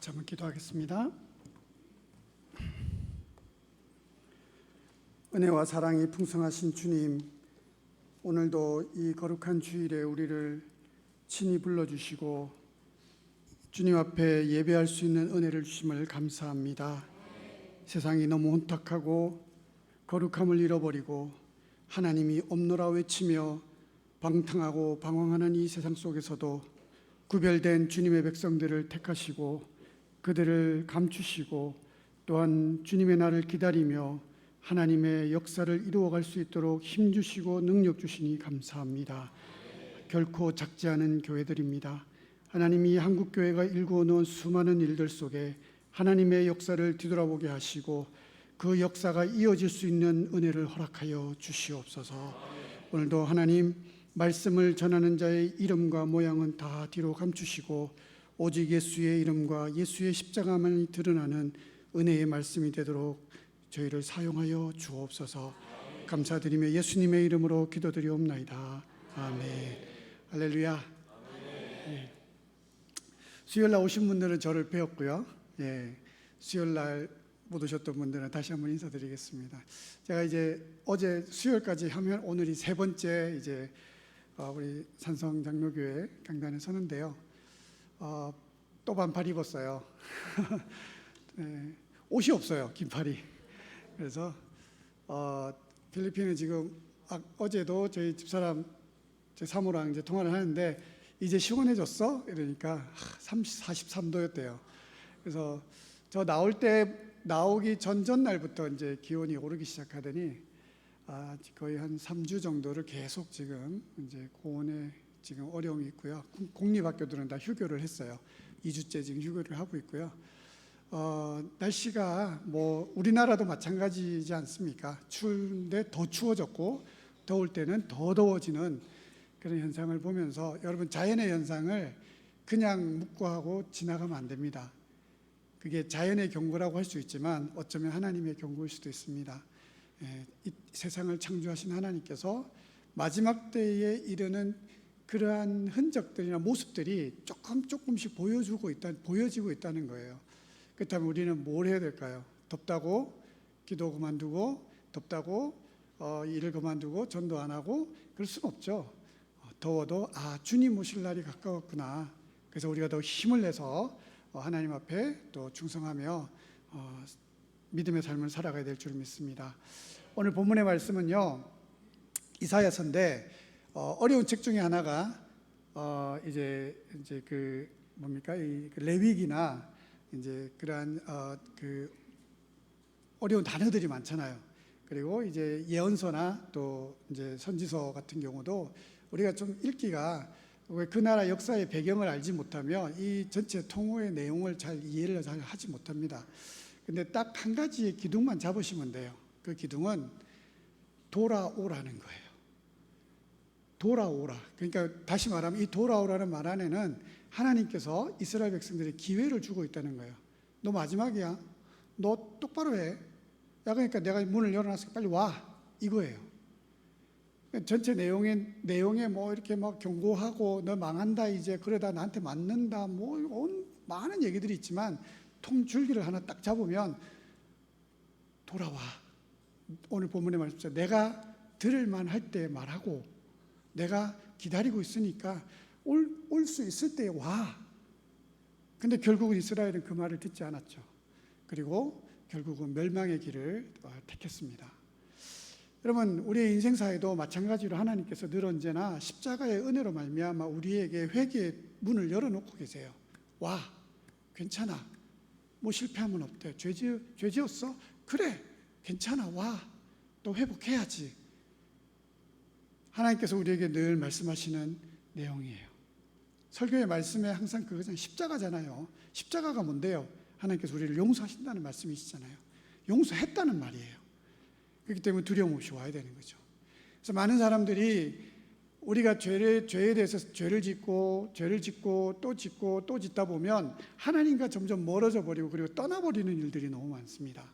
같이 한번 기도하겠습니다. 은혜와 사랑이 풍성하신 주님, 오늘도 이 거룩한 주일에 우리를 친히 불러주시고 주님 앞에 예배할 수 있는 은혜를 주심을 감사합니다. 세상이 너무 혼탁하고 거룩함을 잃어버리고 하나님이 없노라 외치며 방탕하고 방황하는 이 세상 속에서도 구별된 주님의 백성들을 택하시고 그들을 감추시고 또한 주님의 날을 기다리며 하나님의 역사를 이루어갈 수 있도록 힘주시고 능력 주시니 감사합니다. 결코 작지 않은 교회들입니다. 하나님이 한국교회가 일구어놓은 수많은 일들 속에 하나님의 역사를 뒤돌아보게 하시고 그 역사가 이어질 수 있는 은혜를 허락하여 주시옵소서. 오늘도 하나님 말씀을 전하는 자의 이름과 모양은 다 뒤로 감추시고 오직 예수의 이름과 예수의 십자가만이 드러나는 은혜의 말씀이 되도록 저희를 사용하여 주옵소서. 감사드리며 예수님의 이름으로 기도드리옵나이다. 아멘. 할렐루야. 네. 수요일날 오신 분들은 저를 배웠고요. 수요일날 못 오셨던 분들은 다시 한번 인사드리겠습니다. 제가 이제 어제 수요일까지 하면 오늘이 세 번째 이제 우리 산성 장로교회 강단에 서는데요. 또 반팔 입었어요. 네, 옷이 없어요, 긴팔이. 그래서 필리핀에 지금 어제도 저희 집사람 제 사모랑 이제 통화를 하는데 이제 시원해졌어? 이러니까 43도였대요. 그래서 저 나오기 전날부터 이제 기온이 오르기 시작하더니 거의 한 3주 정도를 계속 지금 이제 고온에 지금 어려움이 있고요. 공립학교들은 다 휴교를 했어요. 2주째 지금 휴교를 하고 있고요. 날씨가 뭐 우리나라도 마찬가지지 않습니까? 추운데 더 추워졌고 더울 때는 더 더워지는 그런 현상을 보면서 여러분, 자연의 현상을 그냥 묵고하고 지나가면 안 됩니다. 그게 자연의 경고라고 할 수 있지만 어쩌면 하나님의 경고일 수도 있습니다. 이 세상을 창조하신 하나님께서 마지막 때에 이르는 그러한 흔적들이나 모습들이 조금씩 보여지고 있다는 거예요. 그렇다면 우리는 뭘 해야 될까요? 덥다고 기도 그만두고, 덥다고 일을 그만두고 전도 안 하고 그럴 수는 없죠. 더워도 주님 오실 날이 가까웠구나. 그래서 우리가 더 힘을 내서 하나님 앞에 또 충성하며 믿음의 삶을 살아가야 될 줄 믿습니다. 오늘 본문의 말씀은요, 이사야서인데 어려운 책 중에 하나가 이제 그 뭡니까, 이 레위기나 이제 그러한 그 어려운 단어들이 많잖아요. 그리고 이제 예언서나 또 이제 선지서 같은 경우도 우리가 좀 읽기가 왜 그 나라 역사의 배경을 알지 못하면 이 전체 통호의 내용을 이해를 잘 하지 못합니다. 근데 딱 한 가지의 기둥만 잡으시면 돼요. 그 기둥은 돌아오라는 거예요. 돌아오라. 그러니까 다시 말하면 이 돌아오라는 말 안에는 하나님께서 이스라엘 백성들에게 기회를 주고 있다는 거예요. 너 마지막이야. 너 똑바로 해. 그러니까 내가 문을 열어놨으니까 빨리 와. 이거예요. 전체 내용에 뭐 이렇게 막 경고하고 너 망한다 이제, 그러다 나한테 맞는다 뭐 많은 얘기들이 있지만 통줄기를 하나 딱 잡으면 돌아와. 오늘 본문의 말씀처럼 내가 들을만 할 때 말하고 내가 기다리고 있으니까 올 수 있을 때 와. 근데 결국은 이스라엘은 그 말을 듣지 않았죠. 그리고 결국은 멸망의 길을 택했습니다. 여러분, 우리의 인생사에도 마찬가지로 하나님께서 늘 언제나 십자가의 은혜로 말미암아 우리에게 회개의 문을 열어놓고 계세요. 와, 괜찮아. 뭐 실패하면 없대. 죄 지었어? 그래, 괜찮아. 와, 또 회복해야지. 하나님께서 우리에게 늘 말씀하시는 내용이에요. 설교의 말씀에 항상 그거잖아요. 십자가잖아요. 십자가가 뭔데요? 하나님께서 우리를 용서하신다는 말씀이시잖아요. 용서했다는 말이에요. 그렇기 때문에 두려움 없이 와야 되는 거죠. 그래서 많은 사람들이 우리가 죄에 대해서 죄를 짓고 또 짓고 또 짓다 보면 하나님과 점점 멀어져 버리고 그리고 떠나버리는 일들이 너무 많습니다.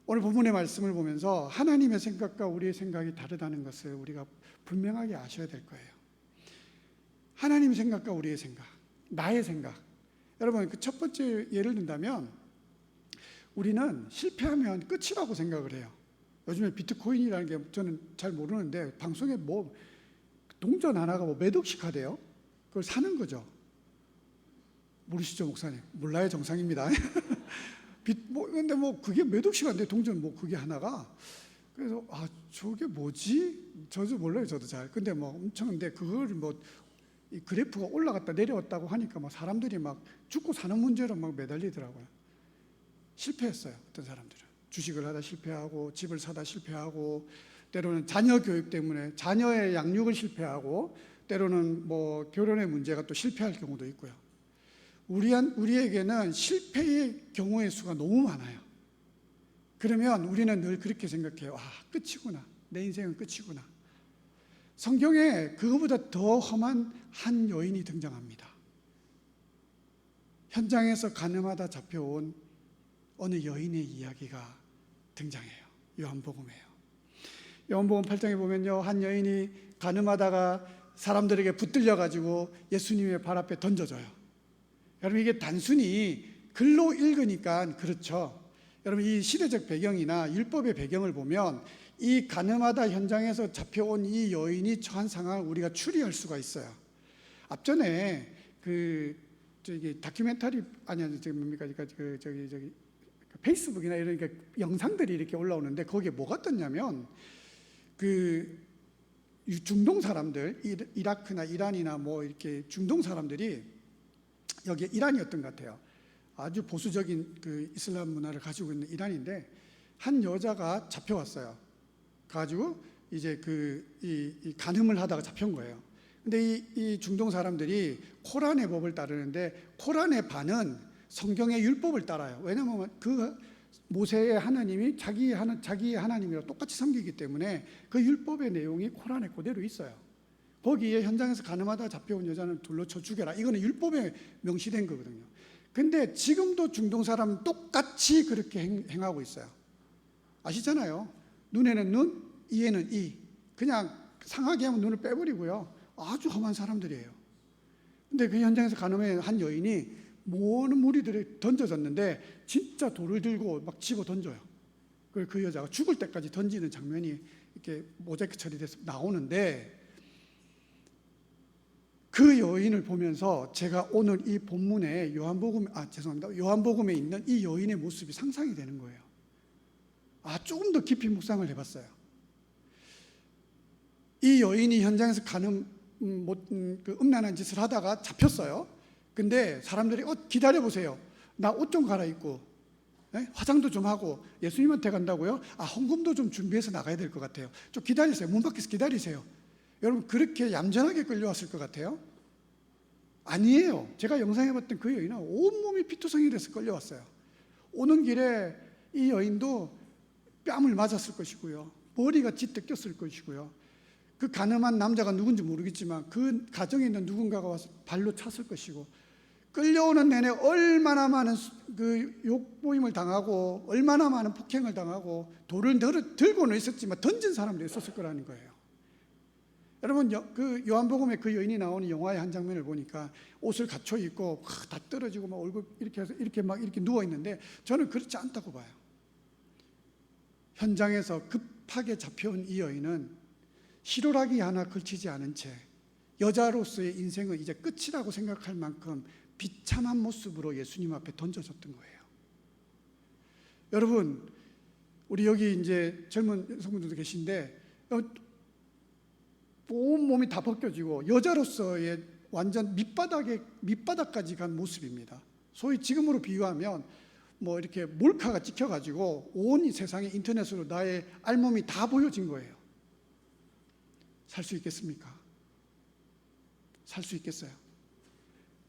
오늘 본문의 말씀을 보면서 하나님의 생각과 우리의 생각이 다르다는 것을 우리가 분명하게 아셔야 될 거예요. 하나님의 생각과 우리의 생각, 나의 생각. 여러분, 그 첫 번째 예를 든다면 우리는 실패하면 끝이라고 생각을 해요. 요즘에 비트코인이라는 게 저는 잘 모르는데 방송에 뭐 동전 하나가 뭐 몇 억씩 하대요. 그걸 사는 거죠. 모르시죠, 목사님? 몰라요, 정상입니다. 근데 뭐 그게 몇 억씩 한대, 동전 뭐 그게 하나가. 그래서 저게 뭐지? 저도 몰라요, 저도 잘. 근데 뭐 엄청인데 그걸 뭐 이 그래프가 올라갔다 내려왔다고 하니까 막 사람들이 막 죽고 사는 문제로 막 매달리더라고요. 실패했어요, 어떤 사람들은. 주식을 하다 실패하고, 집을 사다 실패하고, 때로는 자녀 교육 때문에 자녀의 양육을 실패하고, 때로는 뭐 결혼의 문제가 또 실패할 경우도 있고요. 우리에게는 실패의 경우의 수가 너무 많아요. 그러면 우리는 늘 그렇게 생각해요. 끝이구나. 내 인생은 끝이구나. 성경에 그거보다 더 험한 한 여인이 등장합니다. 현장에서 가늠하다 잡혀온 어느 여인의 이야기가 등장해요. 요한복음이에요. 요한복음 8장에 보면요, 한 여인이 가늠하다가 사람들에게 붙들려 가지고 예수님의 발 앞에 던져져요. 여러분, 이게 단순히 글로 읽으니까 그렇죠. 여러분, 이 시대적 배경이나 율법의 배경을 보면 이 가늠하다 현장에서 잡혀온 이 여인이 처한 상황을 우리가 추리할 수가 있어요. 앞전에 다큐멘터리 페이스북이나 이런 영상들이 이렇게 올라오는데 거기에 뭐가 떴냐면 중동 사람들, 이라크나 이란이나 뭐 이렇게 중동 사람들이, 여기 이란이었던 것 같아요. 아주 보수적인 그 이슬람 문화를 가지고 있는 이란인데 한 여자가 잡혀왔어요. 가지고 이제 이 간음을 하다가 잡혀온 거예요. 근데 이 중동 사람들이 코란의 법을 따르는데 코란의 반은 성경의 율법을 따라요. 왜냐하면 그 모세의 하나님이 자기 하나님이랑 똑같이 섬기기 때문에 그 율법의 내용이 코란에 그대로 있어요. 거기에 현장에서 간음하다 잡혀온 여자는 돌로 쳐 죽여라. 이거는 율법에 명시된 거거든요. 근데 지금도 중동 사람은 똑같이 그렇게 행하고 있어요. 아시잖아요. 눈에는 눈, 이에는 이. 그냥 상하게 하면 눈을 빼버리고요. 아주 험한 사람들이에요. 근데 그 현장에서 간음한 한 여인이 모든 무리들이 던져졌는데 진짜 돌을 들고 막 집어 던져요. 그 여자가 죽을 때까지 던지는 장면이 이렇게 모자이크 처리돼서 나오는데, 그 여인을 보면서 제가 오늘 이 본문에 요한복음에 있는 이 여인의 모습이 상상이 되는 거예요. 조금 더 깊이 묵상을 해봤어요. 이 여인이 현장에서 음란한 짓을 하다가 잡혔어요. 근데 사람들이 기다려보세요. 나 옷 좀 갈아입고 화장도 좀 하고 예수님한테 간다고요? 헌금도 좀 준비해서 나가야 될 것 같아요. 좀 기다리세요. 문 밖에서 기다리세요. 여러분, 그렇게 얌전하게 끌려왔을 것 같아요? 아니에요. 제가 영상에 봤던 그 여인은 온몸이 피투성이 돼서 끌려왔어요. 오는 길에 이 여인도 뺨을 맞았을 것이고요, 머리가 짙게 꼈을 것이고요, 그 가늠한 남자가 누군지 모르겠지만 그 가정에 있는 누군가가 와서 발로 찼을 것이고, 끌려오는 내내 얼마나 많은 그 욕보임을 당하고 얼마나 많은 폭행을 당하고 돌을 들고는 있었지만 던진 사람도 있었을 거라는 거예요. 여러분, 그 요한복음에 그 여인이 나오는 영화의 한 장면을 보니까 옷을 갖춰 입고 다 떨어지고 막 얼굴 이렇게 해서 이렇게 누워 있는데, 저는 그렇지 않다고 봐요. 현장에서 급하게 잡혀온 이 여인은 희로라기 하나 걸치지 않은 채 여자로서의 인생은 이제 끝이라고 생각할 만큼 비참한 모습으로 예수님 앞에 던져졌던 거예요. 여러분, 우리 여기 이제 젊은 여성분들도 계신데 온 몸이 다 벗겨지고 여자로서의 완전 밑바닥까지 간 모습입니다. 소위 지금으로 비유하면 뭐 이렇게 몰카가 찍혀가지고 온 세상에 인터넷으로 나의 알몸이 다 보여진 거예요. 살 수 있겠습니까? 살 수 있겠어요?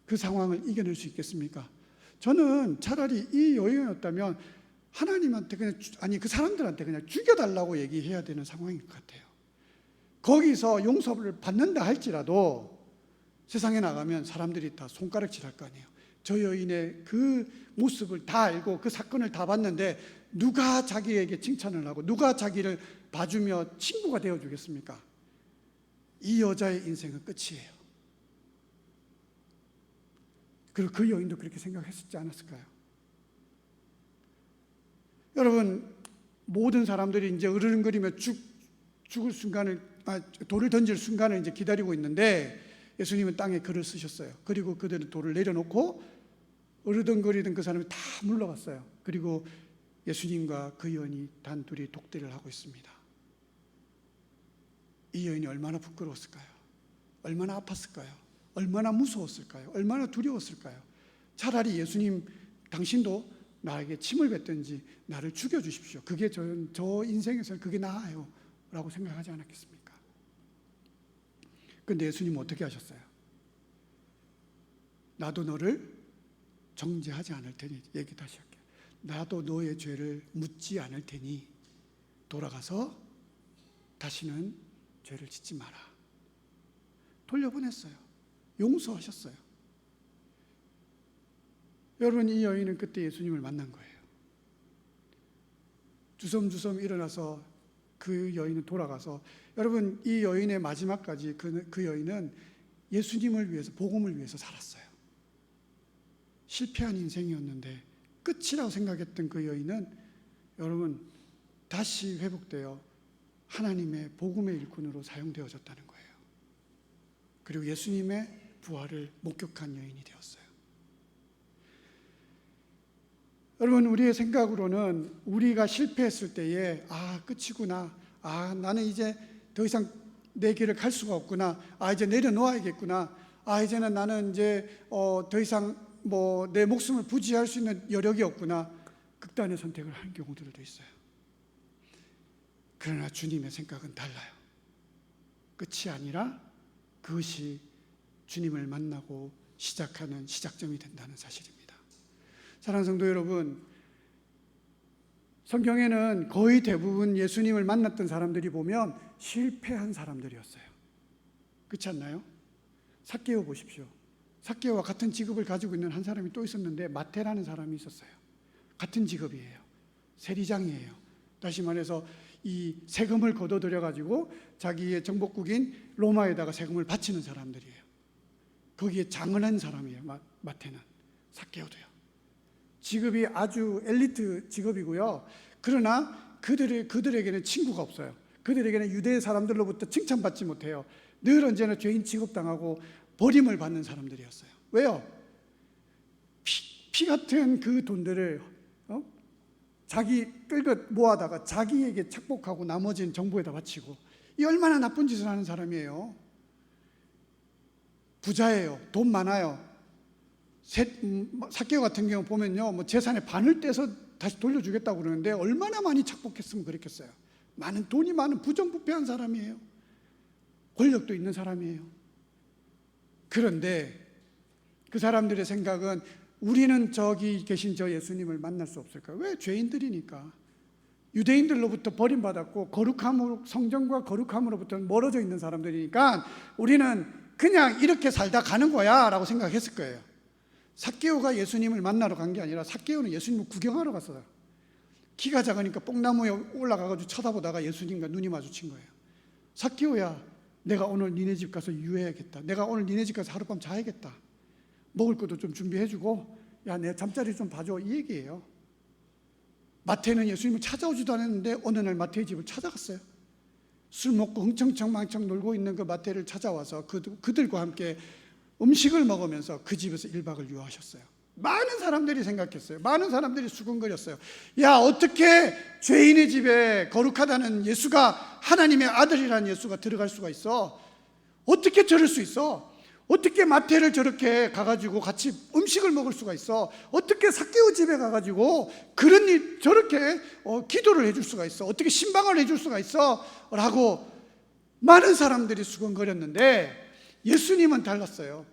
그 상황을 이겨낼 수 있겠습니까? 저는 차라리 이 여인이었다면 하나님한테 그 사람들한테 그냥 죽여달라고 얘기해야 되는 상황일 것 같아요. 거기서 용서를 받는다 할지라도 세상에 나가면 사람들이 다 손가락질 할 거 아니에요. 저 여인의 그 모습을 다 알고 그 사건을 다 봤는데 누가 자기에게 칭찬을 하고 누가 자기를 봐주며 친구가 되어주겠습니까? 이 여자의 인생은 끝이에요. 그리고 그 여인도 그렇게 생각했었지 않았을까요? 여러분, 모든 사람들이 이제 으르렁거리며 죽을 순간을, 돌을 던질 순간을 이제 기다리고 있는데 예수님은 땅에 글을 쓰셨어요. 그리고 그들은 돌을 내려놓고 으르렁거리던 그 사람이 다 물러갔어요. 그리고 예수님과 그 여인이 단둘이 독대를 하고 있습니다. 이 여인이 얼마나 부끄러웠을까요? 얼마나 아팠을까요? 얼마나 무서웠을까요? 얼마나 두려웠을까요? 차라리 예수님, 당신도 나에게 침을 뱉든지 나를 죽여주십시오. 그게 저 인생에서는 그게 나아요 라고 생각하지 않았겠습니까? 그런데 예수님은 어떻게 하셨어요? 나도 너를 정죄하지 않을 테니, 얘기 다시 할게요. 나도 너의 죄를 묻지 않을 테니 돌아가서 다시는 죄를 짓지 마라. 돌려보냈어요. 용서하셨어요. 여러분, 이 여인은 그때 예수님을 만난 거예요. 주섬주섬 일어나서 그 여인은 돌아가서, 여러분, 이 여인의 마지막까지 그 여인은 예수님을 위해서, 복음을 위해서 살았어요. 실패한 인생이었는데 끝이라고 생각했던 그 여인은 여러분 다시 회복되어 하나님의 복음의 일꾼으로 사용되어졌다는 거예요. 그리고 예수님의 부활을 목격한 여인이 되었어요. 여러분, 우리의 생각으로는 우리가 실패했을 때에 끝이구나, 나는 이제 더 이상 내 길을 갈 수가 없구나, 이제 내려놓아야겠구나, 이제는 나는 이제 더 이상 내 목숨을 부지할 수 있는 여력이 없구나, 극단의 선택을 하는 경우들도 있어요. 그러나 주님의 생각은 달라요. 끝이 아니라 그것이 주님을 만나고 시작하는 시작점이 된다는 사실입니다. 사랑하는 성도 여러분, 성경에는 거의 대부분 예수님을 만났던 사람들이 보면 실패한 사람들이었어요. 그렇지 않나요? 삭개오 보십시오. 삭개오와 같은 직업을 가지고 있는 한 사람이 또 있었는데, 마태라는 사람이 있었어요. 같은 직업이에요. 세리장이에요. 다시 말해서 이 세금을 거둬들여 가지고 자기의 정복국인 로마에다가 세금을 바치는 사람들이에요. 거기에 장을 사람이에요. 마태는. 삭개오도요. 직업이 아주 엘리트 직업이고요. 그러나 그들에게는 친구가 없어요. 그들에게는 유대 사람들로부터 칭찬받지 못해요. 늘 언제나 죄인 취급당하고 버림을 받는 사람들이었어요. 왜요? 피 같은 그 돈들을 자기 끌것 모아다가 자기에게 착복하고 나머지는 정부에다 바치고, 이 얼마나 나쁜 짓을 하는 사람이에요. 부자예요. 돈 많아요. 삭개오 같은 경우 보면요, 재산의 반을 떼서 다시 돌려주겠다고 그러는데 얼마나 많이 착복했으면 그랬겠어요. 돈이 많은 부정부패한 사람이에요. 권력도 있는 사람이에요. 그런데 그 사람들의 생각은, 우리는 저기 계신 저 예수님을 만날 수 없을까요? 왜? 죄인들이니까. 유대인들로부터 버림받았고 성정과 거룩함으로부터 멀어져 있는 사람들이니까 우리는 그냥 이렇게 살다 가는 거야 라고 생각했을 거예요. 삭개오가 예수님을 만나러 간 게 아니라 삭개오는 예수님을 구경하러 갔어요. 키가 작으니까 뽕나무에 올라가가지고 쳐다보다가 예수님과 눈이 마주친 거예요. 삭개오야, 내가 오늘 니네 집 가서 유해야겠다. 내가 오늘 니네 집 가서 하룻밤 자야겠다. 먹을 것도 좀 준비해주고, 야, 내 잠자리 좀 봐줘, 이 얘기예요. 마태는 예수님을 찾아오지도 않았는데 어느 날 마태의 집을 찾아갔어요. 술 먹고 흥청청망청 놀고 있는 그 마태를 찾아와서 그들과 함께 음식을 먹으면서 그 집에서 1박을 유하셨어요. 많은 사람들이 생각했어요. 많은 사람들이 수근거렸어요. 야, 어떻게 죄인의 집에 거룩하다는 예수가, 하나님의 아들이라는 예수가 들어갈 수가 있어? 어떻게 저럴 수 있어? 어떻게 마태를 저렇게 가가지고 같이 음식을 먹을 수가 있어? 어떻게 삭개오 집에 가가지고 그런 일, 저렇게 기도를 해줄 수가 있어? 어떻게 신방을 해줄 수가 있어? 라고 많은 사람들이 수근거렸는데, 예수님은 달랐어요.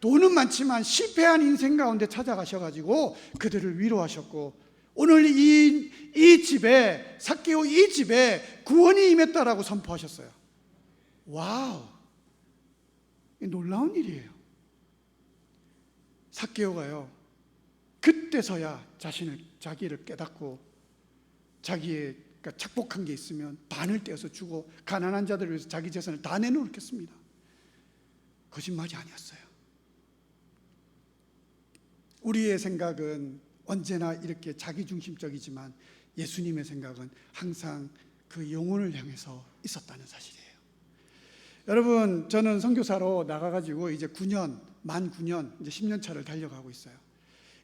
돈은 많지만 실패한 인생 가운데 찾아가셔가지고 그들을 위로하셨고, 오늘 이 집에, 삭개오 이 집에 구원이 임했다라고 선포하셨어요. 와우, 놀라운 일이에요. 삭개오가요, 그때서야 자기를 깨닫고, 자기가 착복한 게 있으면 반을 떼어서 주고 가난한 자들을 위해서 자기 재산을 다 내놓겠습니다. 거짓말이 아니었어요. 우리의 생각은 언제나 이렇게 자기중심적이지만 예수님의 생각은 항상 그 영혼을 향해서 있었다는 사실이에요. 여러분, 저는 선교사로 나가가지고 이제 9년, 만 9년, 이제 10년 차를 달려가고 있어요.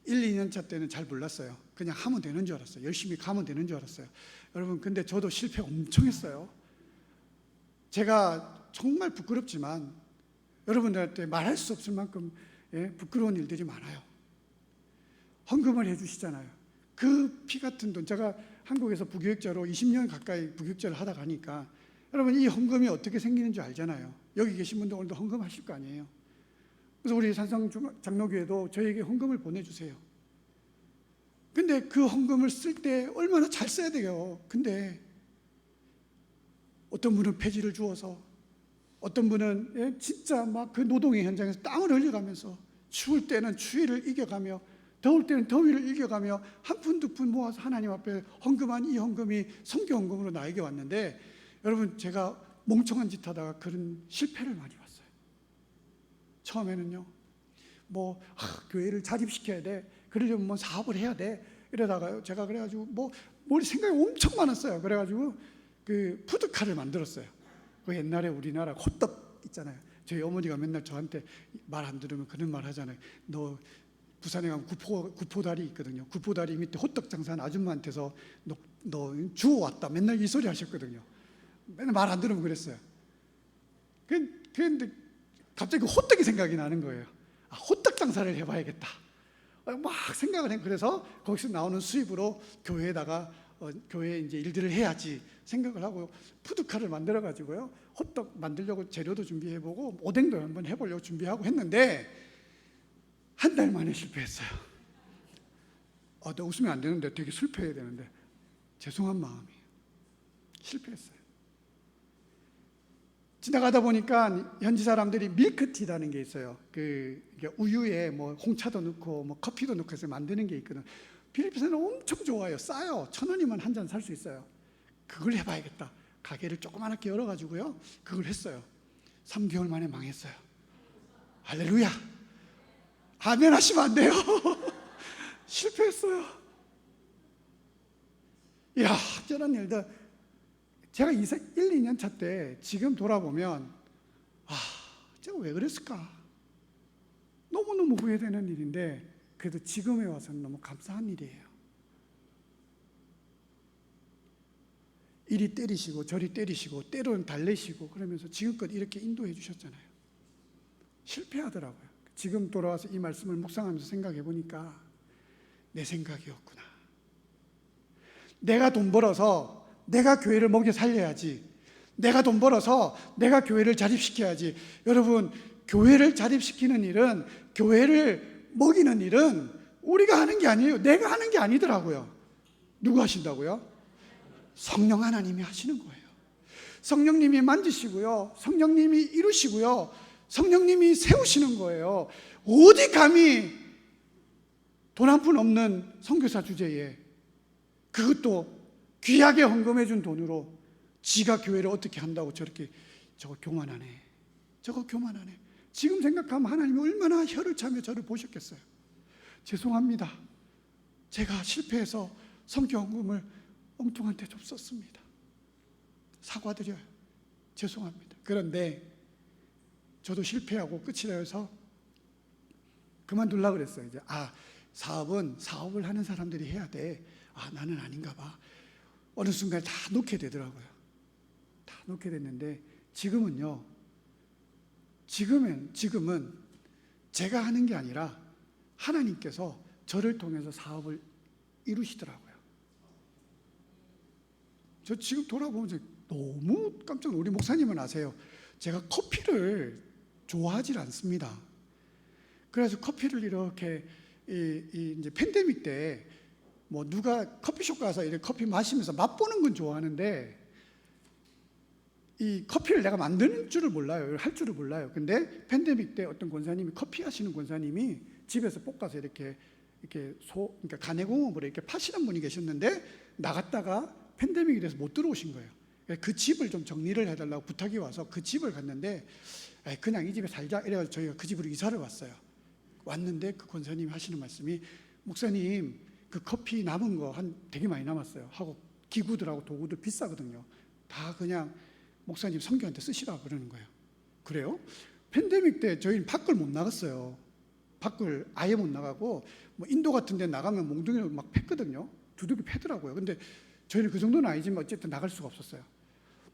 1, 2년 차 때는 잘 몰랐어요. 그냥 하면 되는 줄 알았어요. 열심히 가면 되는 줄 알았어요. 여러분, 근데 저도 실패 엄청 했어요. 제가 정말 부끄럽지만 여러분들한테 말할 수 없을 만큼 부끄러운 일들이 많아요. 헌금을 해주시잖아요. 그 피 같은 돈, 제가 한국에서 부교육자로 20년 가까이 부교육자를 하다 가니까 여러분, 이 헌금이 어떻게 생기는 줄 알잖아요. 여기 계신 분들 오늘도 헌금하실 거 아니에요. 그래서 우리 산상 장로교회도 저에게 헌금을 보내주세요. 근데 그 헌금을 쓸 때 얼마나 잘 써야 돼요. 근데 어떤 분은 폐지를 주어서, 어떤 분은 진짜 막 그 노동의 현장에서 땀을 흘려가면서 추울 때는 추위를 이겨가며 더울 때는 더위를 이겨가며 한 푼 두 푼 모아서 하나님 앞에 헌금한 이 헌금이 선교 헌금으로 나에게 왔는데, 여러분, 제가 멍청한 짓 하다가 그런 실패를 많이 봤어요. 처음에는요, 교회를 자립시켜야 돼, 그러려면 뭐 사업을 해야 돼, 이러다가요 제가 그래가지고 머리 생각이 엄청 많았어요. 그래가지고 그 푸드카를 만들었어요. 그 옛날에 우리나라 호떡 있잖아요. 저희 어머니가 맨날 저한테 말 안 들으면 그런 말 하잖아요. 너 부산에 가면 구포다리 있거든요. 구포다리 밑에 호떡 장사하는 아줌마한테서 너 주워왔다, 맨날 이 소리 하셨거든요. 맨날 말 안 들으면 그랬어요. 그런데 갑자기 그 호떡이 생각이 나는 거예요. 호떡 장사를 해봐야겠다 막 생각을 해. 그래서 거기서 나오는 수입으로 교회에다가 교회 이제 일들을 해야지 생각을 하고 푸드카를 만들어 가지고요, 호떡 만들려고 재료도 준비해보고 오뎅도 한번 해보려고 준비하고 했는데 한 달 만에 실패했어요. 나 웃으면 안 되는데, 되게 슬퍼해야 되는데 죄송한 마음이에요. 실패했어요. 지나가다 보니까 현지 사람들이 밀크티라는 게 있어요. 이게 우유에 홍차도 넣고 커피도 넣고 해서 만드는 게 있거든. 필리핀에는 엄청 좋아요. 싸요. 1,000원이면 한 잔 살 수 있어요. 그걸 해봐야겠다. 가게를 조그맣게 열어가지고요, 그걸 했어요. 3개월 만에 망했어요. 할렐루야. 아멘 하시면 안 돼요. 실패했어요. 이야, 저런 일들. 제가 1, 2년 차 때 지금 돌아보면 제가 왜 그랬을까? 너무너무 후회되는 일인데 그래도 지금에 와서는 너무 감사한 일이에요. 이리 때리시고 저리 때리시고 때로는 달래시고 그러면서 지금껏 이렇게 인도해 주셨잖아요. 실패하더라고요. 지금 돌아와서 이 말씀을 묵상하면서 생각해 보니까 내 생각이었구나. 내가 돈 벌어서 내가 교회를 먹여 살려야지, 내가 돈 벌어서 내가 교회를 자립시켜야지. 여러분, 교회를 자립시키는 일은, 교회를 먹이는 일은 우리가 하는 게 아니에요. 내가 하는 게 아니더라고요. 누가 하신다고요? 성령 하나님이 하시는 거예요. 성령님이 만지시고요, 성령님이 이루시고요, 성령님이 세우시는 거예요. 어디 감히 돈 한 푼 없는 선교사 주제에, 그것도 귀하게 헌금해 준 돈으로 지가 교회를 어떻게 한다고 저거 교만하네, 저거 교만하네. 지금 생각하면 하나님이 얼마나 혀를 차며 저를 보셨겠어요. 죄송합니다. 제가 실패해서 선교 헌금을 엉뚱한 데 좀 썼습니다. 사과드려요. 죄송합니다. 그런데 저도 실패하고 끝이라 해서 그만두려고 그랬어요. 이제 사업은 사업을 하는 사람들이 해야 돼. 나는 아닌가 봐. 어느 순간 다 놓게 되더라고요. 다 놓게 됐는데 지금은요, 지금은 제가 하는 게 아니라 하나님께서 저를 통해서 사업을 이루시더라고요. 저 지금 돌아보면서 너무 깜짝 놀라요. 우리 목사님은 아세요. 제가 커피를 좋아하지 않습니다. 그래서 커피를 이렇게 이제 팬데믹 때 누가 커피숍 가서 이렇게 커피 마시면서 맛보는 건 좋아하는데 이 커피를 내가 만드는 줄을 몰라요. 할 줄을 몰라요. 근데 팬데믹 때 어떤 권사님이, 커피 하시는 권사님이 집에서 볶아서 그러니까 가내공업으로 이렇게 파시는 분이 계셨는데 나갔다가 팬데믹이 돼서 못 들어오신 거예요. 그 집을 좀 정리를 해달라고 부탁이 와서 그 집을 갔는데 그냥 이 집에 살자 이래가지고 저희가 그 집으로 이사를 왔어요. 왔는데 그 권사님이 하시는 말씀이, 목사님 그 커피 남은 거 한 되게 많이 남았어요 하고, 기구들하고 도구들 비싸거든요. 다 그냥 목사님 성교한테 쓰시라 그러는 거예요. 그래요? 팬데믹 때 저희는 밖을 못 나갔어요. 밖을 아예 못 나가고, 뭐 인도 같은 데 나가면 몽둥이를 막 팼거든요. 두들겨 패더라고요. 근데 저희는 그 정도는 아니지만 어쨌든 나갈 수가 없었어요.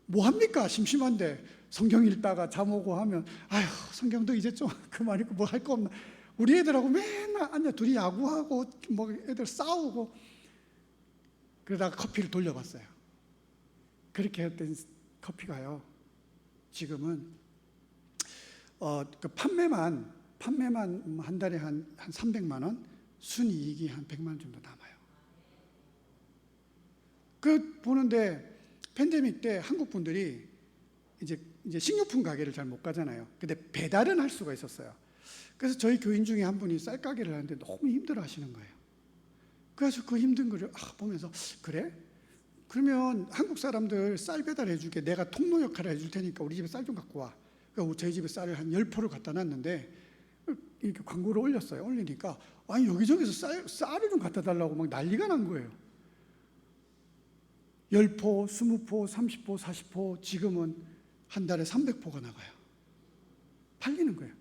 뭐 합니까? 심심한데 성경 읽다가 잠 오고 하면, 아휴 성경도 이제 좀 그만이고 뭐 할 거 없나. 우리 애들하고 맨날 앉아 둘이 야구하고 뭐 애들 싸우고, 그러다가 커피를 돌려봤어요. 그렇게 했던 커피가요, 지금은 그 판매만 한 달에 한 300만 원, 순이익이 한 100만 원 정도 남아요. 그 보는데 팬데믹 때 한국 분들이 이제 식료품 가게를 잘 못 가잖아요. 근데 배달은 할 수가 있었어요. 그래서 저희 교인 중에 한 분이 쌀 가게를 하는데 너무 힘들어 하시는 거예요. 그래서 그 힘든 거를 보면서, 그래? 그러면 한국 사람들 쌀 배달해 줄게. 내가 통로 역할을 해줄 테니까 우리 집에 쌀 좀 갖고 와. 그러니까 저희 집에 쌀을 한 10포를 갖다 놨는데, 이렇게 광고를 올렸어요. 올리니까 아니 여기저기서 쌀을 좀 갖다 달라고 막 난리가 난 거예요. 10포, 20포, 30포, 40포, 지금은 한 달에 300포가 나가요. 팔리는 거예요.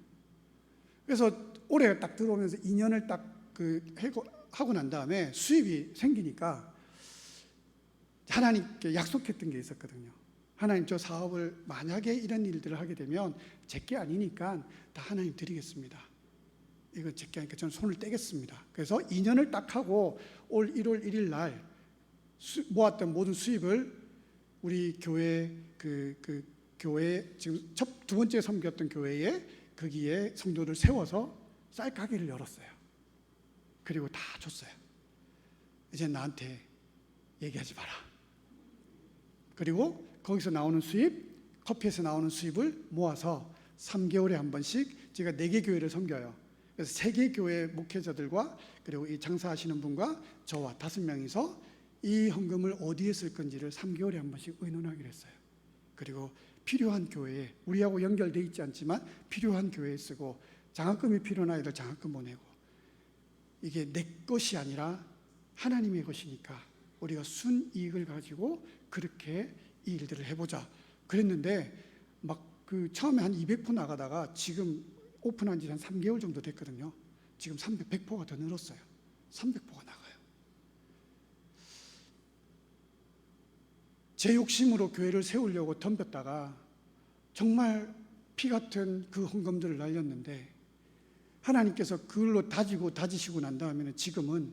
그래서 올해 딱 들어오면서 2년을 딱 하고 난 다음에 수입이 생기니까 하나님께 약속했던 게 있었거든요. 하나님, 저 사업을 만약에 이런 일들을 하게 되면 제게 아니니까 다 하나님 드리겠습니다. 이거 제게 아니니까 저는 손을 떼겠습니다. 그래서 2년을 딱 하고 올 1월 1일 날 모았던 모든 수입을 우리 교회 교회 지금 두 번째 섬겼던 교회에 거기에 성도를 세워서 쌀 가게를 열었어요. 그리고 다 줬어요. 이제 나한테 얘기하지 마라. 그리고 거기서 나오는 수입, 커피에서 나오는 수입을 모아서 3개월에 한 번씩 제가 4개 교회를 섬겨요. 그래서 3개 교회 목회자들과 그리고 이 장사하시는 분과 저와 5명이서 이 헌금을 어디에 쓸 건지를 3개월에 한 번씩 의논하기로 했어요. 그리고 필요한 교회에, 우리하고 연결되어 있지 않지만 필요한 교회에 쓰고, 장학금이 필요한 아이들 장학금 보내고, 이게 내 것이 아니라 하나님의 것이니까 우리가 순이익을 가지고 그렇게 이 일들을 해보자 그랬는데, 막 처음에 한 200포 나가다가 지금 오픈한 지 한 3개월 정도 됐거든요. 지금 100포가 더 늘었어요. 300포가 나가요. 제 욕심으로 교회를 세우려고 덤볐다가 정말 피 같은 그 헌금들을 날렸는데, 하나님께서 그걸로 다지시고 난 다음에는 지금은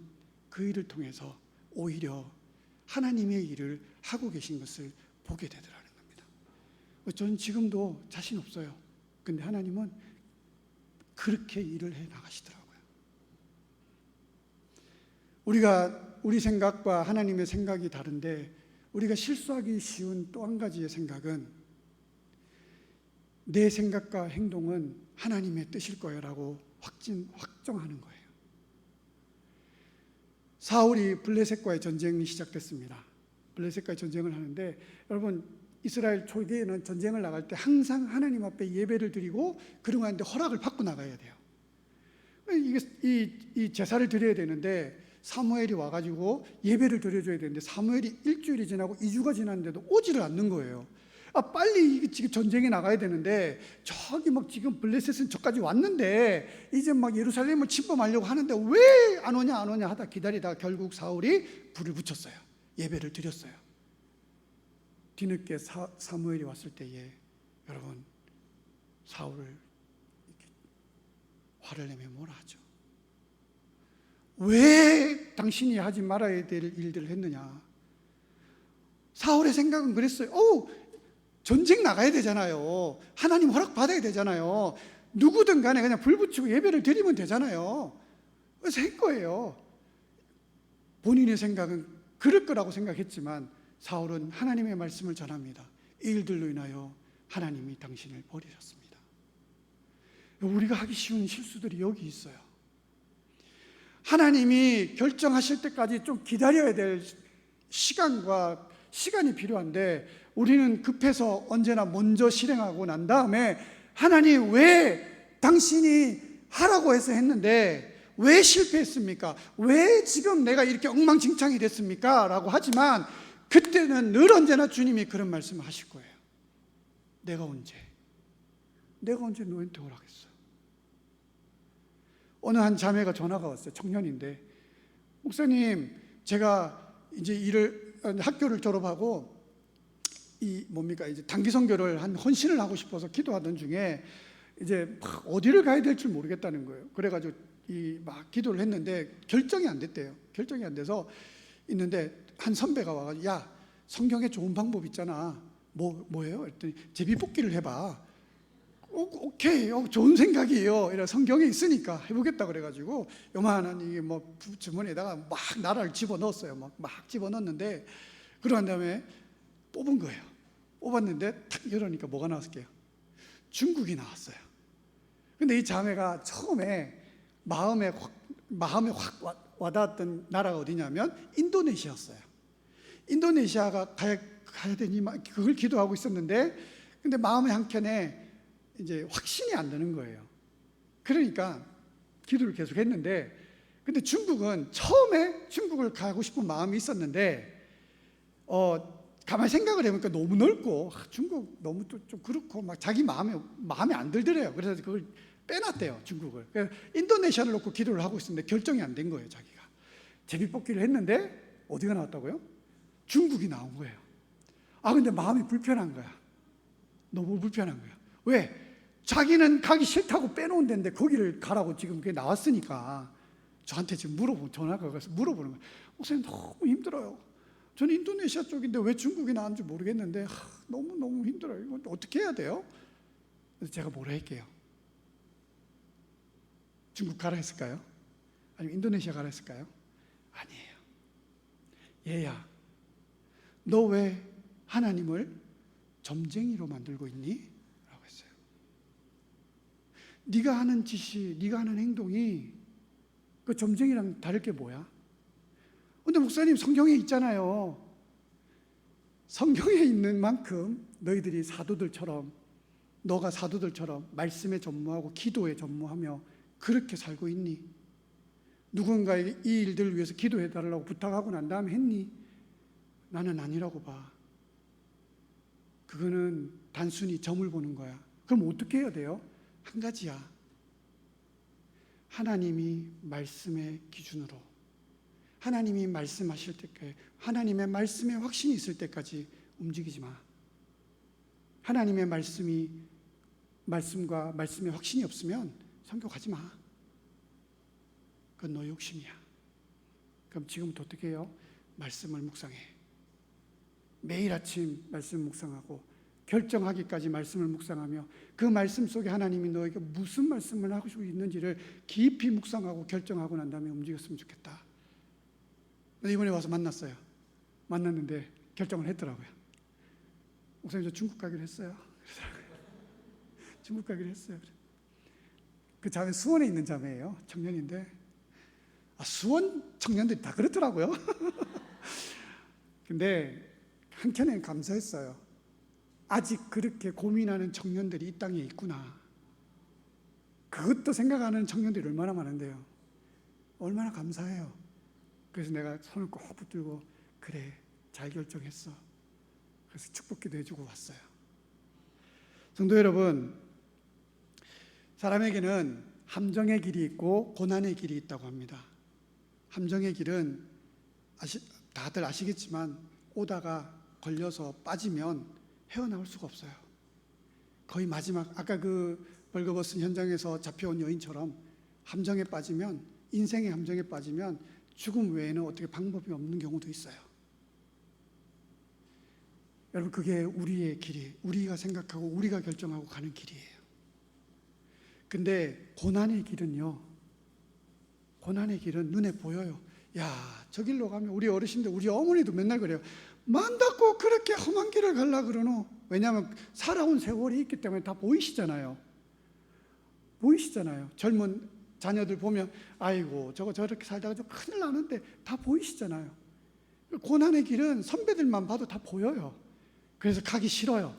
그 일을 통해서 오히려 하나님의 일을 하고 계신 것을 보게 되더라는 겁니다. 저는 지금도 자신 없어요. 근데 하나님은 그렇게 일을 해 나가시더라고요. 우리 생각과 하나님의 생각이 다른데, 우리가 실수하기 쉬운 또 한 가지의 생각은, 내 생각과 행동은 하나님의 뜻일 거야라고 확정하는 거예요. 사울이 블레셋과의 전쟁이 시작됐습니다. 블레셋과의 전쟁을 하는데, 여러분 이스라엘 초기에는 전쟁을 나갈 때 항상 하나님 앞에 예배를 드리고 그러고 하는데 허락을 받고 나가야 돼요. 이 제사를 드려야 되는데 사무엘이 와가지고 예배를 드려줘야 되는데, 사무엘이 일주일이 지나고 2주가 지났는데도 오지를 않는 거예요. 빨리 지금 전쟁에 나가야 되는데, 저기 막 지금 블레셋은 저까지 왔는데 이제 막 예루살렘을 침범하려고 하는데 왜 안 오냐 하다 기다리다가 결국 사울이 불을 붙였어요. 예배를 드렸어요. 뒤늦게 사무엘이 왔을 때에 여러분, 사울을 이렇게 화를 내며 뭐라 하죠? 왜 당신이 하지 말아야 될 일들을 했느냐? 사울의 생각은 그랬어요. 전쟁 나가야 되잖아요. 하나님 허락 받아야 되잖아요. 누구든 간에 그냥 불 붙이고 예배를 드리면 되잖아요. 그래서 한 거예요. 본인의 생각은 그럴 거라고 생각했지만 사울은 하나님의 말씀을 전합니다. 이 일들로 인하여 하나님이 당신을 버리셨습니다. 우리가 하기 쉬운 실수들이 여기 있어요. 하나님이 결정하실 때까지 좀 기다려야 될 시간이 필요한데, 우리는 급해서 언제나 먼저 실행하고 난 다음에 하나님 왜 당신이 하라고 해서 했는데 왜 실패했습니까? 왜 지금 내가 이렇게 엉망진창이 됐습니까? 라고 하지만 그때는 늘 언제나 주님이 그런 말씀을 하실 거예요. 내가 언제 너한테 허락했어? 어느 한 자매가 전화가 왔어요. 청년인데, 목사님, 제가 이제 학교를 졸업하고 이제 단기 선교를 한 헌신을 하고 싶어서 기도하던 중에 이제 막 어디를 가야 될지 모르겠다는 거예요. 그래가지고 막 기도를 했는데 결정이 안 됐대요. 결정이 안 돼서 있는데 한 선배가 와가지고, 야, 성경에 좋은 방법 있잖아. 뭐예요? 그랬더니 제비뽑기를 해봐. 오케이, 좋은 생각이에요. 이래 성경에 있으니까 해보겠다 그래가지고 요만한 이게 뭐 주머니에다가 막 나라를 집어넣었어요. 막 집어넣었는데 그러한 다음에 뽑은 거예요. 뽑았는데 탁 열으니까 뭐가 나왔을게요? 중국이 나왔어요. 근데 이 자매가 처음에 마음에 확 와닿았던 나라가 어디냐면 인도네시아였어요. 인도네시아가 가야 되니 그걸 기도하고 있었는데, 근데 마음의 한켠에 이제 확신이 안 드는 거예요. 그러니까 기도를 계속 했는데, 근데 중국은 처음에 중국을 가고 싶은 마음이 있었는데 가만히 생각을 해보니까 너무 넓고 중국 너무 좀 그렇고 막 자기 마음에 안 들더래요. 그래서 그걸 빼놨대요, 중국을. 그래서 인도네시아를 놓고 기도를 하고 있었는데 결정이 안 된 거예요. 자기가 제비뽑기를 했는데 어디가 나왔다고요? 중국이 나온 거예요. 근데 마음이 불편한 거야. 너무 불편한 거야. 왜? 자기는 가기 싫다고 빼놓은 데인데 거기를 가라고 지금 그게 나왔으니까 저한테 지금 전화가 와서 물어보는 거예요. 목사님, 너무 힘들어요. 저는 인도네시아 쪽인데 왜 중국이 나왔는지 모르겠는데 너무 힘들어요. 이거 어떻게 해야 돼요? 그래서 제가 뭐라 할게요? 중국 가라 했을까요? 아니면 인도네시아 가라 했을까요? 아니에요. 얘야, 너 왜 하나님을 점쟁이로 만들고 있니? 라고 했어요. 네가 하는 짓이, 네가 하는 행동이 그 점쟁이랑 다를 게 뭐야? 근데 목사님, 성경에 있잖아요. 성경에 있는 만큼 너희들이 너가 사도들처럼 말씀에 전무하고 기도에 전무하며 그렇게 살고 있니? 누군가에게 이 일들을 위해서 기도해 달라고 부탁하고 난 다음에 했니? 나는 아니라고 봐. 그거는 단순히 점을 보는 거야. 그럼 어떻게 해야 돼요? 한 가지야. 하나님이 말씀의 기준으로, 하나님이 말씀하실 때까지, 하나님의 말씀에 확신이 있을 때까지 움직이지 마. 하나님의 말씀과 말씀에 확신이 없으면 선교 가지 마. 그건 너의 욕심이야. 그럼 지금부터 어떻게 해요? 말씀을 묵상해. 매일 아침 말씀 묵상하고 결정하기까지 말씀을 묵상하며 그 말씀 속에 하나님이 너에게 무슨 말씀을 하고 있는지를 깊이 묵상하고 결정하고 난 다음에 움직였으면 좋겠다. 이번에 와서 만났는데 결정을 했더라고요. 목사님, 저 중국 가기로 했어요. 중국 가기로 했어요. 그 자매 수원에 있는 자매예요. 청년인데 수원 청년들이 다 그렇더라고요. 근데 한켠엔 감사했어요. 아직 그렇게 고민하는 청년들이 이 땅에 있구나. 그것도 생각하는 청년들이 얼마나 많은데요. 얼마나 감사해요. 그래서 내가 손을 꼭 붙들고, 그래, 잘 결정했어. 그래서 축복기도 해주고 왔어요. 성도 여러분, 사람에게는 함정의 길이 있고 고난의 길이 있다고 합니다. 함정의 길은 다들 아시겠지만 오다가 걸려서 빠지면 헤어나올 수가 없어요. 거의 마지막, 아까 그 벌거벗은 현장에서 잡혀온 여인처럼 인생의 함정에 빠지면 죽음 외에는 어떻게 방법이 없는 경우도 있어요. 여러분, 그게 우리의 길이, 우리가 생각하고 우리가 결정하고 가는 길이에요. 근데 고난의 길은 눈에 보여요. 야, 저 길로 가면, 우리 어르신들, 우리 어머니도 맨날 그래요. 만다고 그렇게 험한 길을 가려 그러노? 왜냐하면 살아온 세월이 있기 때문에 다 보이시잖아요. 젊은 자녀들 보면 아이고 저거 저렇게 살다가 좀 큰일 나는데 다 보이시잖아요. 고난의 길은 선배들만 봐도 다 보여요. 그래서 가기 싫어요.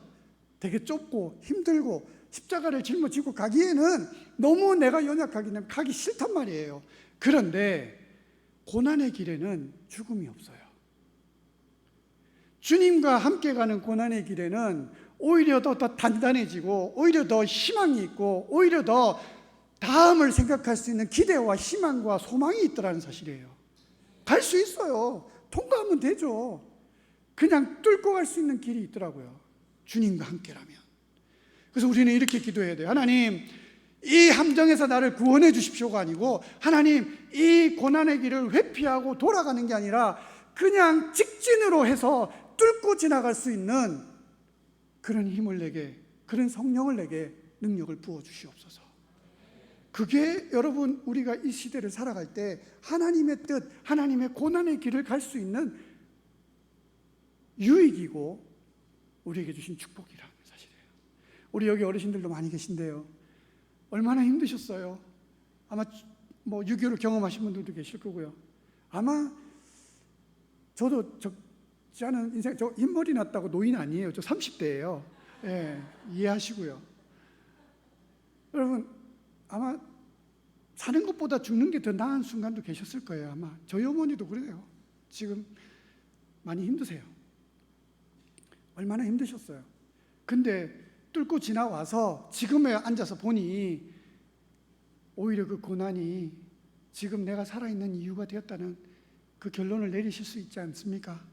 되게 좁고 힘들고 십자가를 짊어지고 가기에는 너무 내가 연약하기 때문에 가기 싫단 말이에요. 그런데 고난의 길에는 죽음이 없어요. 주님과 함께 가는 고난의 길에는 오히려 더 단단해지고 오히려 더 희망이 있고 오히려 더 다음을 생각할 수 있는 기대와 희망과 소망이 있더라는 사실이에요. 갈 수 있어요. 통과하면 되죠. 그냥 뚫고 갈 수 있는 길이 있더라고요. 주님과 함께라면. 그래서 우리는 이렇게 기도해야 돼요. 하나님, 이 함정에서 나를 구원해 주십시오가 아니고, 하나님, 이 고난의 길을 회피하고 돌아가는 게 아니라 그냥 직진으로 해서 뚫고 지나갈 수 있는 그런 힘을 내게, 그런 성령을 내게 능력을 부어 주시옵소서. 그게 여러분, 우리가 이 시대를 살아갈 때 하나님의 뜻, 하나님의 고난의 길을 갈 수 있는 유익이고 우리에게 주신 축복이라는 사실이에요. 우리 여기 어르신들도 많이 계신데요, 얼마나 힘드셨어요. 아마 뭐 6.25를 경험하신 분들도 계실 거고요. 아마 저도 적지 않은 인생, 저 흰머리 났다고 노인 아니에요. 저 30대예요. 예, 이해하시고요. 여러분, 아마 사는 것보다 죽는 게 더 나은 순간도 계셨을 거예요. 아마 저희 어머니도 그래요. 지금 많이 힘드세요. 얼마나 힘드셨어요. 근데 뚫고 지나와서 지금에 앉아서 보니 오히려 그 고난이 지금 내가 살아있는 이유가 되었다는 그 결론을 내리실 수 있지 않습니까?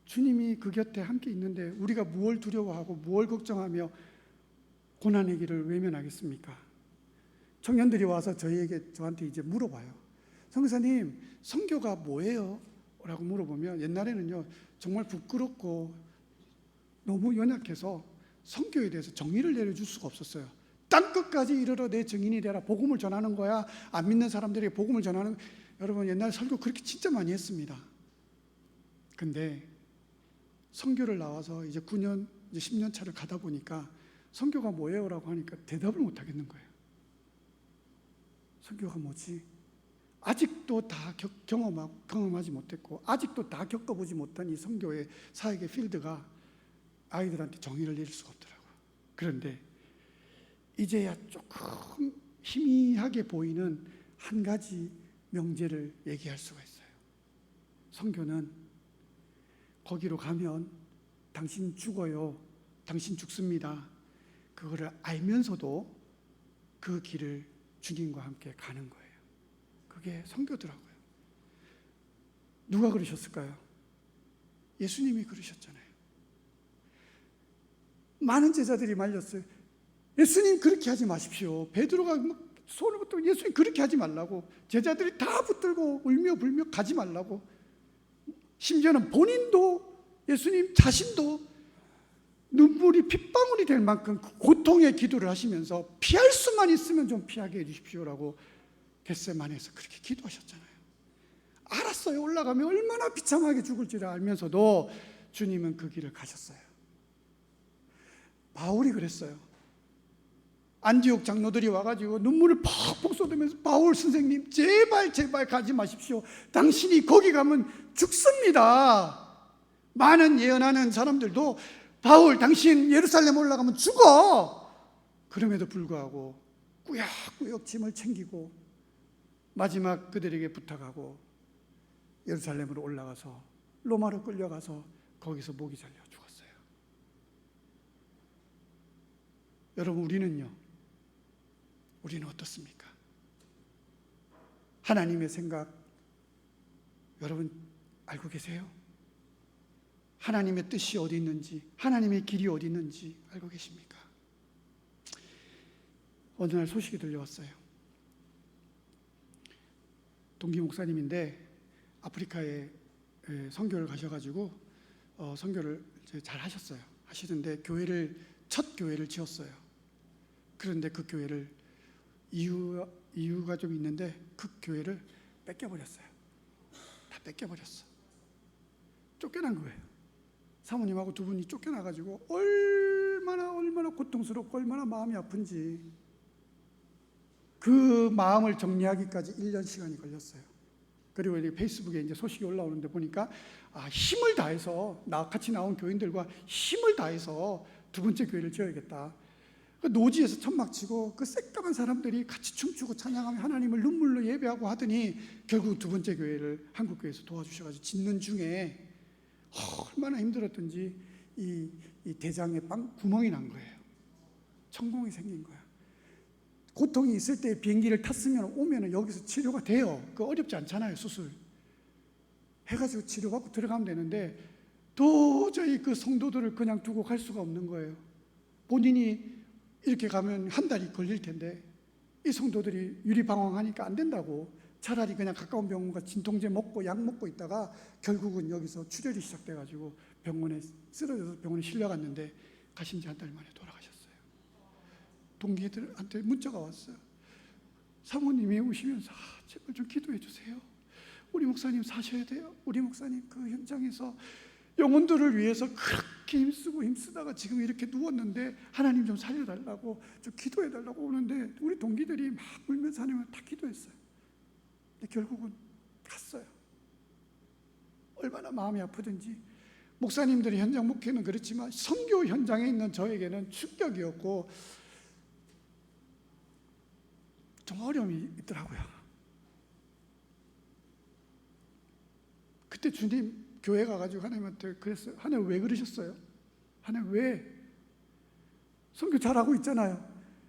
주님이 그 곁에 함께 있는데 우리가 무엇을 두려워하고 무엇을 걱정하며 고난의 길을 외면하겠습니까? 청년들이 와서 저한테 이제 물어봐요. 선교사님, 선교가 뭐예요? 라고 물어보면, 옛날에는요 정말 부끄럽고 너무 연약해서 선교에 대해서 정의를 내려줄 수가 없었어요. 땅끝까지 이르러 내 증인이 되라, 복음을 전하는 거야. 안 믿는 사람들에게 복음을 전하는. 여러분, 옛날 설교 그렇게 진짜 많이 했습니다. 근데 선교를 나와서 이제 9년, 이제 10년 차를 가다 보니까 선교가 뭐예요? 라고 하니까 대답을 못 하겠는 거예요. 선교가 뭐지? 아직도 다 경험하지 못했고 아직도 다 겪어보지 못한 이 선교의 사역의 필드가 아이들한테 정의를 내릴 수가 없더라고요. 그런데 이제야 조금 희미하게 보이는 한 가지 명제를 얘기할 수가 있어요. 선교는 거기로 가면 당신 죽어요, 당신 죽습니다, 그거를 알면서도 그 길을 주님과 함께 가는 거예요. 그게 선교더라고요. 누가 그러셨을까요? 예수님이 그러셨잖아요. 많은 제자들이 말렸어요. 예수님 그렇게 하지 마십시오. 베드로가 손을 붙들고 예수님 그렇게 하지 말라고. 제자들이 다 붙들고 울며 불며 가지 말라고. 심지어는 본인도, 예수님 자신도 눈물이 핏방울이 될 만큼 고통의 기도를 하시면서 피할 수만 있으면 좀 피하게 해주십시오라고 겟세마네에서 그렇게 기도하셨잖아요. 알았어요. 올라가면 얼마나 비참하게 죽을지를 알면서도 주님은 그 길을 가셨어요. 바울이 그랬어요. 안디옥 장로들이 와가지고 눈물을 팍팍 쏟으면서, 바울 선생님 제발 가지 마십시오. 당신이 거기 가면 죽습니다. 많은 예언하는 사람들도 바울 당신 예루살렘 올라가면 죽어. 그럼에도 불구하고 꾸역꾸역 짐을 챙기고 마지막 그들에게 부탁하고 예루살렘으로 올라가서 로마로 끌려가서 거기서 목이 잘려 죽었어요. 여러분, 우리는 어떻습니까? 하나님의 생각 여러분 알고 계세요? 하나님의 뜻이 어디 있는지, 하나님의 길이 어디 있는지 알고 계십니까? 어느 날 소식이 들려왔어요. 동기 목사님인데 아프리카에 선교를 가셔가지고 선교를 잘 하셨어요. 하시는데 첫 교회를 지었어요. 그런데 그 교회를 이유가 좀 있는데 그 교회를 뺏겨버렸어요. 다 뺏겨버렸어. 쫓겨난 거예요. 사모님하고 두 분이 쫓겨나가지고 얼마나 고통스럽고 얼마나 마음이 아픈지 그 마음을 정리하기까지 1년 시간이 걸렸어요. 그리고 이제 페이스북에 이제 소식이 올라오는데 보니까 힘을 다해서 같이 나온 교인들과 힘을 다해서 두 번째 교회를 지어야겠다. 그 노지에서 천막 치고 그 새까만 사람들이 같이 춤추고 찬양하며 하나님을 눈물로 예배하고 하더니 결국 두 번째 교회를 한국교회에서 도와주셔가지고 짓는 중에 얼마나 힘들었던지 이 대장에 구멍이 난 거예요. 천공이 생긴 거야. 고통이 있을 때 비행기를 탔으면 오면은 여기서 치료가 돼요. 그 어렵지 않잖아요. 수술 해가지고 치료받고 들어가면 되는데 도저히 그 성도들을 그냥 두고 갈 수가 없는 거예요. 본인이 이렇게 가면 한 달이 걸릴 텐데 이 성도들이 유리방황하니까 안 된다고 차라리 그냥 가까운 병원 가서 진통제 먹고 약 먹고 있다가 결국은 여기서 출혈이 시작돼가지고 병원에 쓰러져서 병원에 실려갔는데 가신 지 한 달 만에 돌아가셨어요. 동기들한테 문자가 왔어요. 사모님이 오시면서 제발 좀 기도해 주세요. 우리 목사님 사셔야 돼요. 우리 목사님 그 현장에서 영혼들을 위해서 그렇게 힘쓰다가 지금 이렇게 누웠는데 하나님 좀 살려달라고 좀 기도해달라고 오는데 우리 동기들이 막 울면서 하나님을 다 기도했어요. 근데 결국은 갔어요. 얼마나 마음이 아프든지. 목사님들이 현장 목회는 그렇지만 선교 현장에 있는 저에게는 충격이었고 좀 어려움이 있더라고요. 그때 주님 교회 가가지고 하나님한테 그랬어요. 하나님 왜 그러셨어요? 하나님 왜? 선교 잘하고 있잖아요.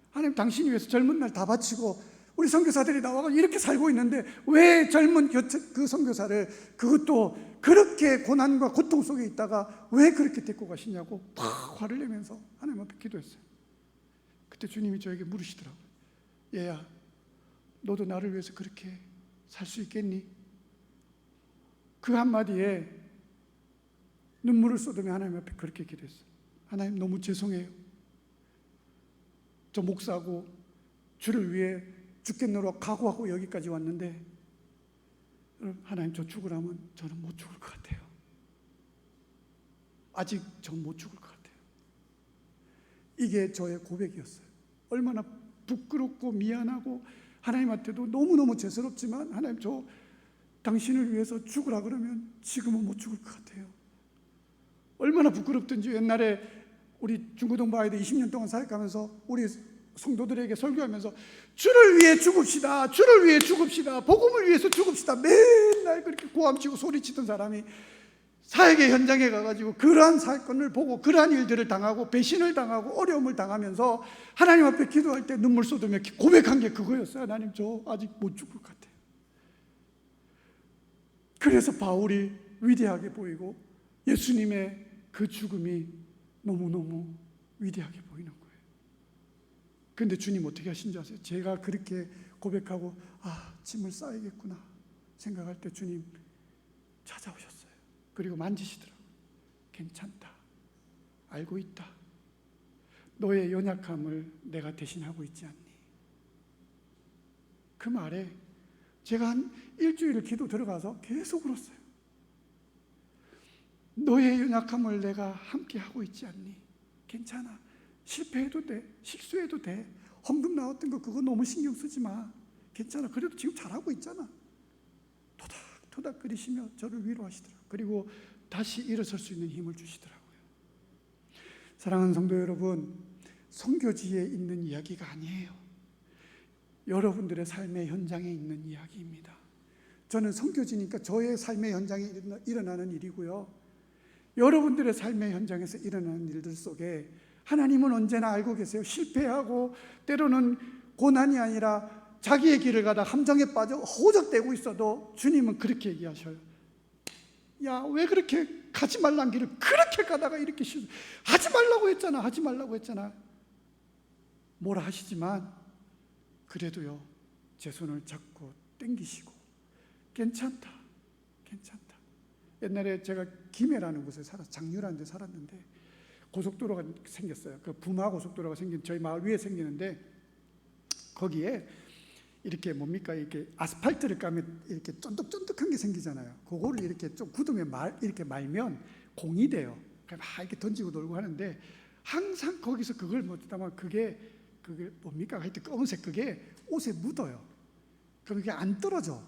하나님 당신이 위해서 젊은 날 다 바치고 우리 선교사들이 나와서 이렇게 살고 있는데 왜 젊은 그 선교사를 그것도 그렇게 고난과 고통 속에 있다가 왜 그렇게 데리고 가시냐고 막 화를 내면서 하나님 앞에 기도했어요. 그때 주님이 저에게 물으시더라고요. 얘야, 너도 나를 위해서 그렇게 살 수 있겠니? 그 한마디에 눈물을 쏟으며 하나님 앞에 그렇게 기도했어요. 하나님 너무 죄송해요. 저 목사고 주를 위해 죽겠노라 각오하고 여기까지 왔는데 하나님 저 죽으라면 저는 못 죽을 것 같아요. 아직 전 못 죽을 것 같아요. 이게 저의 고백이었어요. 얼마나 부끄럽고 미안하고 하나님한테도 너무너무 죄스럽지만 하나님 저 당신을 위해서 죽으라 그러면 지금은 못 죽을 것 같아요. 얼마나 부끄럽든지. 옛날에 우리 중고등 바이드 20년 동안 사역하면서 우리 성도들에게 설교하면서 주를 위해 죽읍시다, 주를 위해 죽읍시다, 복음을 위해서 죽읍시다 맨날 그렇게 고함치고 소리치던 사람이 사역의 현장에 가가지고 그러한 사건을 보고 그러한 일들을 당하고 배신을 당하고 어려움을 당하면서 하나님 앞에 기도할 때 눈물 쏟으며 고백한 게 그거였어요. 하나님 저 아직 못 죽을 것 같아요. 그래서 바울이 위대하게 보이고 예수님의 그 죽음이 너무너무 위대하게 보이는 거예요. 그런데 주님 어떻게 하신 줄 아세요? 제가 그렇게 고백하고 짐을 싸야겠구나 생각할 때 주님 찾아오셨어요. 그리고 만지시더라고요. 괜찮다, 알고 있다, 너의 연약함을 내가 대신하고 있지 않니? 그 말에 제가 한 일주일을 기도 들어가서 계속 울었어요. 너의 연약함을 내가 함께 하고 있지 않니? 괜찮아, 실패해도 돼, 실수해도 돼, 헌금 나왔던 거 그거 너무 신경 쓰지 마, 괜찮아, 그래도 지금 잘하고 있잖아. 토닥토닥 끓이시며 저를 위로하시더라고요. 그리고 다시 일어설 수 있는 힘을 주시더라고요. 사랑하는 성도 여러분, 선교지에 있는 이야기가 아니에요. 여러분들의 삶의 현장에 있는 이야기입니다. 저는 선교지니까 저의 삶의 현장에 일어나는 일이고요, 여러분들의 삶의 현장에서 일어나는 일들 속에 하나님은 언제나 알고 계세요. 실패하고 때로는 고난이 아니라 자기의 길을 가다 함정에 빠져 호적되고 있어도 주님은 그렇게 얘기하셔요. 야, 왜 그렇게 가지 말란 길을 그렇게 가다가 이렇게 하지 말라고 했잖아, 하지 말라고 했잖아. 뭐라 하시지만 그래도요 제 손을 잡고 땡기시고 괜찮다, 괜찮다. 옛날에 제가 김해라는 곳에 장류라는 데 살았는데 고속도로가 생겼어요. 그 부마 고속도로가 생긴 저희 마을 위에 생기는데 거기에 이렇게 뭡니까, 이렇게 아스팔트를 까면 이렇게 쫀득쫀득한 게 생기잖아요. 그거를 이렇게 좀 굳으면 이렇게 말면 공이 돼요. 막 이렇게 던지고 놀고 하는데 항상 거기서 그걸 못하면 그게 뭡니까, 하여튼 검은색 그게 옷에 묻어요. 그럼 이게 안 떨어져.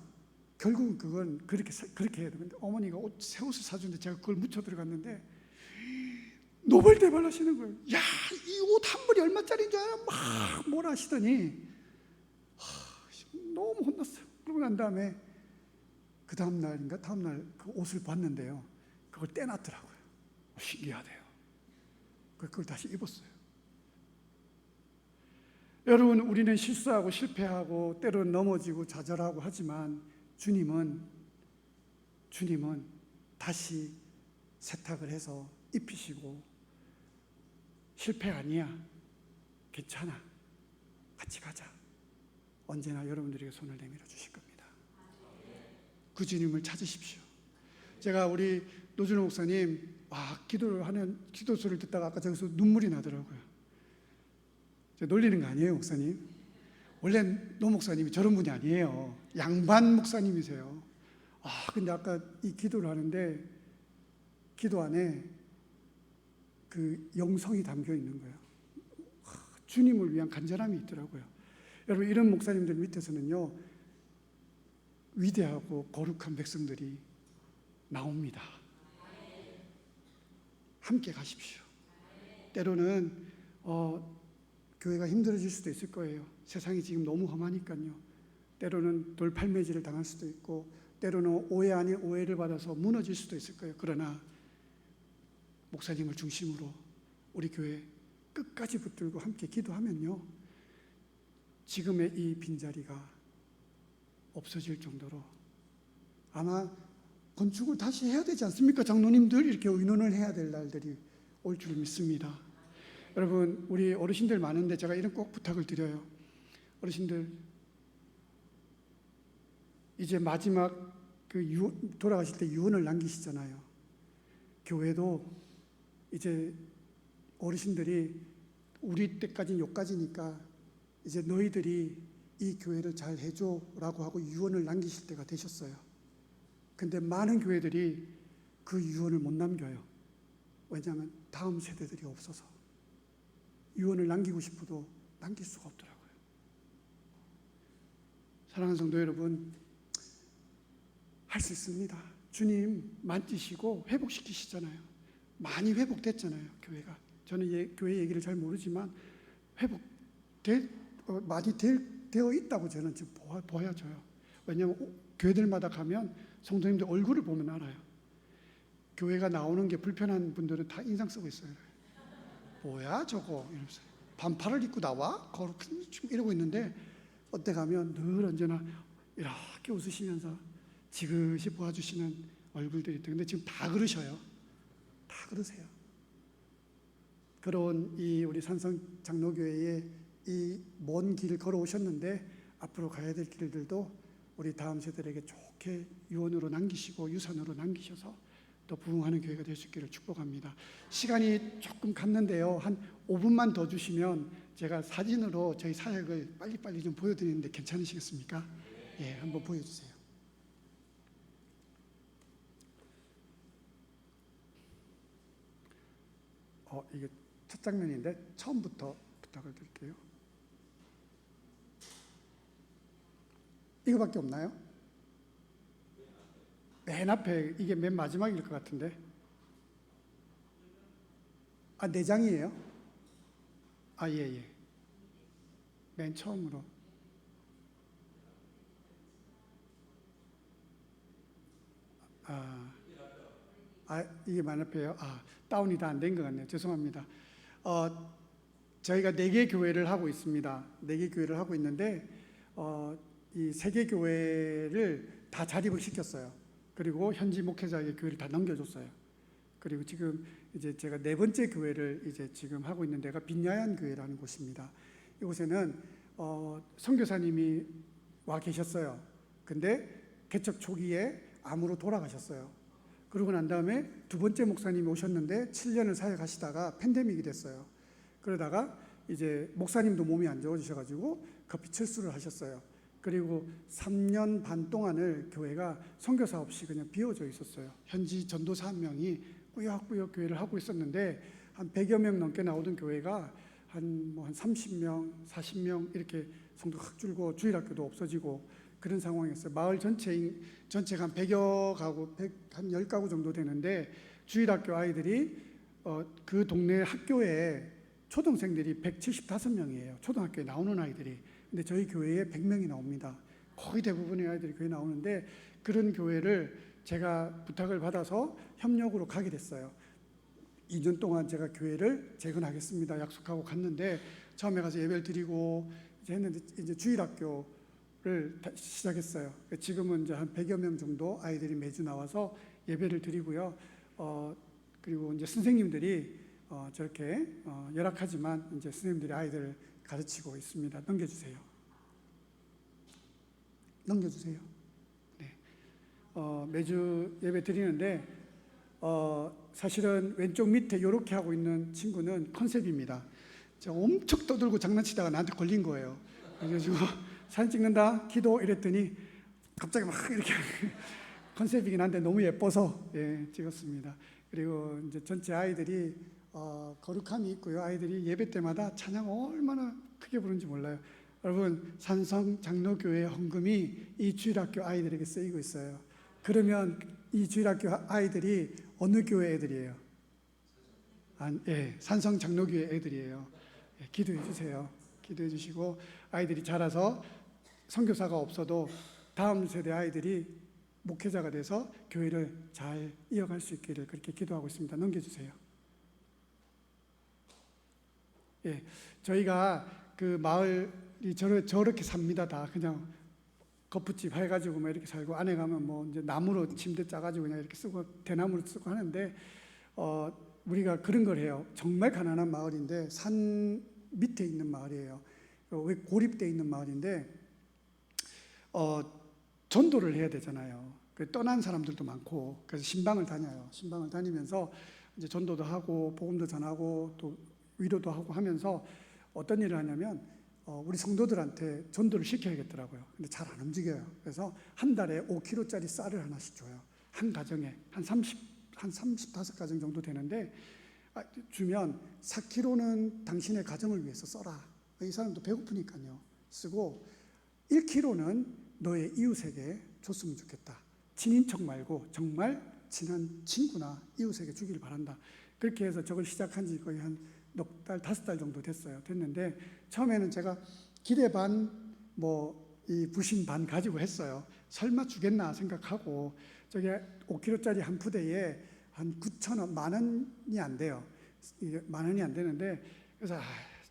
결국은 그건 그렇게 해야 되는데 어머니가 새 옷을 사주는데 제가 그걸 묻혀 들어갔는데 노벌대발 하시는 거예요. 야, 이 옷 한 벌이 얼마짜리인 줄 알아? 막 뭐라 하시더니 너무 혼났어요. 그러고 난 다음에 그 다음 날인가 다음 날 그 옷을 봤는데요, 그걸 떼놨더라고요. 신기하대요. 그걸 다시 입었어요. 여러분, 우리는 실수하고 실패하고 때로는 넘어지고 좌절하고 하지만 주님은 다시 세탁을 해서 입히시고, 실패 아니야, 괜찮아, 같이 가자, 언제나 여러분들에게 손을 내밀어 주실 겁니다. 그 주님을 찾으십시오. 제가 우리 노준호 목사님 기도를 하는 기도소리를 듣다가 아까 저기서 눈물이 나더라고요. 저 놀리는 거 아니에요, 목사님. 원래 노 목사님이 저런 분이 아니에요. 양반 목사님이세요. 근데 아까 이 기도를 하는데 기도 안에 그 영성이 담겨 있는 거예요. 주님을 위한 간절함이 있더라고요. 여러분, 이런 목사님들 밑에서는요, 위대하고 거룩한 백성들이 나옵니다. 함께 가십시오. 때로는 교회가 힘들어질 수도 있을 거예요. 세상이 지금 너무 험하니까요. 때로는 돌팔매질을 당할 수도 있고, 때로는 오해 아닌 오해를 받아서 무너질 수도 있을 거예요. 그러나 목사님을 중심으로 우리 교회 끝까지 붙들고 함께 기도하면요, 지금의 이 빈자리가 없어질 정도로 아마 건축을 다시 해야 되지 않습니까? 장로님들 이렇게 의논을 해야 될 날들이 올 줄 믿습니다. 여러분, 우리 어르신들 많은데 제가 이런 꼭 부탁을 드려요. 어르신들, 이제 마지막 돌아가실 때 유언을 남기시잖아요. 교회도 이제 어르신들이 우리 때까지는 여기까지니까 이제 너희들이 이 교회를 잘 해줘라고 하고 유언을 남기실 때가 되셨어요. 근데 많은 교회들이 그 유언을 못 남겨요. 왜냐하면 다음 세대들이 없어서 유언을 남기고 싶어도 남길 수가 없더라고요. 사랑하는 성도 여러분, 할 수 있습니다. 주님 만지시고 회복시키시잖아요. 많이 회복됐잖아요, 교회가. 저는 교회 얘기를 잘 모르지만 많이 되어 있다고 저는 지금 보여져요. 왜냐하면 교회들마다 가면 성도님들 얼굴을 보면 알아요. 교회가 나오는 게 불편한 분들은 다 인상 쓰고 있어요. 뭐야 저거 이러면서 반팔을 입고 나와? 이러고 있는데 어때 가면 늘 언제나 이렇게 웃으시면서 지그시 보아주시는 얼굴들이 있대요. 근데 지금 다 그러셔요. 다 그러세요. 그런 우리 산성 장로교회에 이 먼 길을 걸어오셨는데 앞으로 가야 될 길들도 우리 다음 세대에게 좋게 유언으로 남기시고 유산으로 남기셔서 또 부흥하는 교회가 될 수 있기를 축복합니다. 시간이 조금 갔는데요, 한 5분만 더 주시면 제가 사진으로 저희 사역을 빨리빨리 좀 보여드리는데 괜찮으시겠습니까? 예, 한번 보여주세요. 이게 첫 장면인데 처음부터 부탁을 드릴게요. 이거밖에 없나요? 맨 앞에 이게 맨 마지막일 것 같은데. 네 장이에요? 예. 맨 처음으로. 이게 맨 앞에요? 다운이 다 안 된 것 같네요. 죄송합니다. 저희가 4개 교회를 하고 있습니다. 4개 교회를 하고 있는데 이 3개 교회를 다 자립을 시켰어요. 그리고 현지 목회자에게 교회를 다 넘겨줬어요. 그리고 지금 이제 제가 4번째 교회를 이제 지금 하고 있는 데가 빈야얀 교회라는 곳입니다. 이곳에는 선교사님이 와 계셨어요. 근데 개척 초기에 암으로 돌아가셨어요. 그러고 난 다음에 2번째 목사님이 오셨는데 7년을 사역하시다가 팬데믹이 됐어요. 그러다가 이제 목사님도 몸이 안 좋아지셔가지고 급히 철수를 하셨어요. 그리고 3년 반 동안을 교회가 선교사 없이 그냥 비워져 있었어요. 현지 전도사 한 명이 꾸역꾸역 교회를 하고 있었는데 한 100여 명 넘게 나오던 교회가 한 30명, 40명 이렇게 성도가 확 줄고 주일학교도 없어지고 그런 상황이었어요. 마을 전체가 한 100여 가구, 한 10가구 정도 되는데 주일학교 아이들이 그 동네 학교에 초등생들이 175명이에요. 초등학교에 나오는 아이들이. 근데 저희 교회에 100명이 나옵니다. 거의 대부분의 아이들이 교회 나오는데 그런 교회를 제가 부탁을 받아서 협력으로 가게 됐어요. 2년 동안 제가 교회를 재건하겠습니다 약속하고 갔는데 처음에 가서 예배를 드리고 이제 했는데 이제 주일학교를 시작했어요. 지금은 이제 한 100여 명 정도 아이들이 매주 나와서 예배를 드리고요. 그리고 이제 선생님들이 저렇게 열악하지만 이제 선생님들이 아이들을 가르치고 있습니다. 넘겨주세요. 네. 매주 예배 드리는데 사실은 왼쪽 밑에 이렇게 하고 있는 친구는 컨셉입니다. 제가 엄청 떠들고 장난치다가 나한테 걸린 거예요. 그래가지고 사진 찍는다, 기도 이랬더니 갑자기 막 이렇게 컨셉이긴 한데 너무 예뻐서 찍었습니다. 그리고 이제 전체 아이들이 거룩함이 있고요. 아이들이 예배 때마다 찬양 얼마나 크게 부르는지 몰라요. 여러분, 산성 장로교회 헌금이 이 주일학교 아이들에게 쓰이고 있어요. 그러면 이 주일학교 아이들이 어느 교회 애들이에요? 산성 장로교회 애들이에요. 기도해 주세요. 기도해 주시고 아이들이 자라서 선교사가 없어도 다음 세대 아이들이 목회자가 돼서 교회를 잘 이어갈 수 있기를 그렇게 기도하고 있습니다. 넘겨주세요. 저희가 그 마을이 저렇게 삽니다. 다 그냥 거푸집 해가지고 뭐 이렇게 살고 안에 가면 뭐 이제 나무로 침대 짜가지고 그냥 이렇게 쓰고 대나무로 쓰고 하는데 우리가 그런 걸 해요. 정말 가난한 마을인데 산 밑에 있는 마을이에요. 고립되어 있는 마을인데 전도를 해야 되잖아요. 떠난 사람들도 많고 그래서 신방을 다녀요. 신방을 다니면서 이제 전도도 하고 복음도 전하고 또 위로도 하고 하면서 어떤 일을 하냐면 우리 성도들한테 전도를 시켜야겠더라고요. 근데 잘 안 움직여요. 그래서 한 달에 5kg짜리 쌀을 하나씩 줘요. 한 가정에 한 35가정 정도 되는데 주면 4kg는 당신의 가정을 위해서 써라. 이 사람도 배고프니까요. 쓰고 1kg는 너의 이웃에게 줬으면 좋겠다. 친인척 말고 정말 친한 친구나 이웃에게 주기를 바란다. 그렇게 해서 저걸 시작한 지 거의 한 넉 달, 5달 정도 됐는데 처음에는 제가 기대 반, 이 부심 반 가지고 했어요. 설마 주겠나 생각하고 저게 5kg짜리 한 푸대에 한 9,000원, 10,000원이 안 돼요. 이게 10,000원이 안 되는데 그래서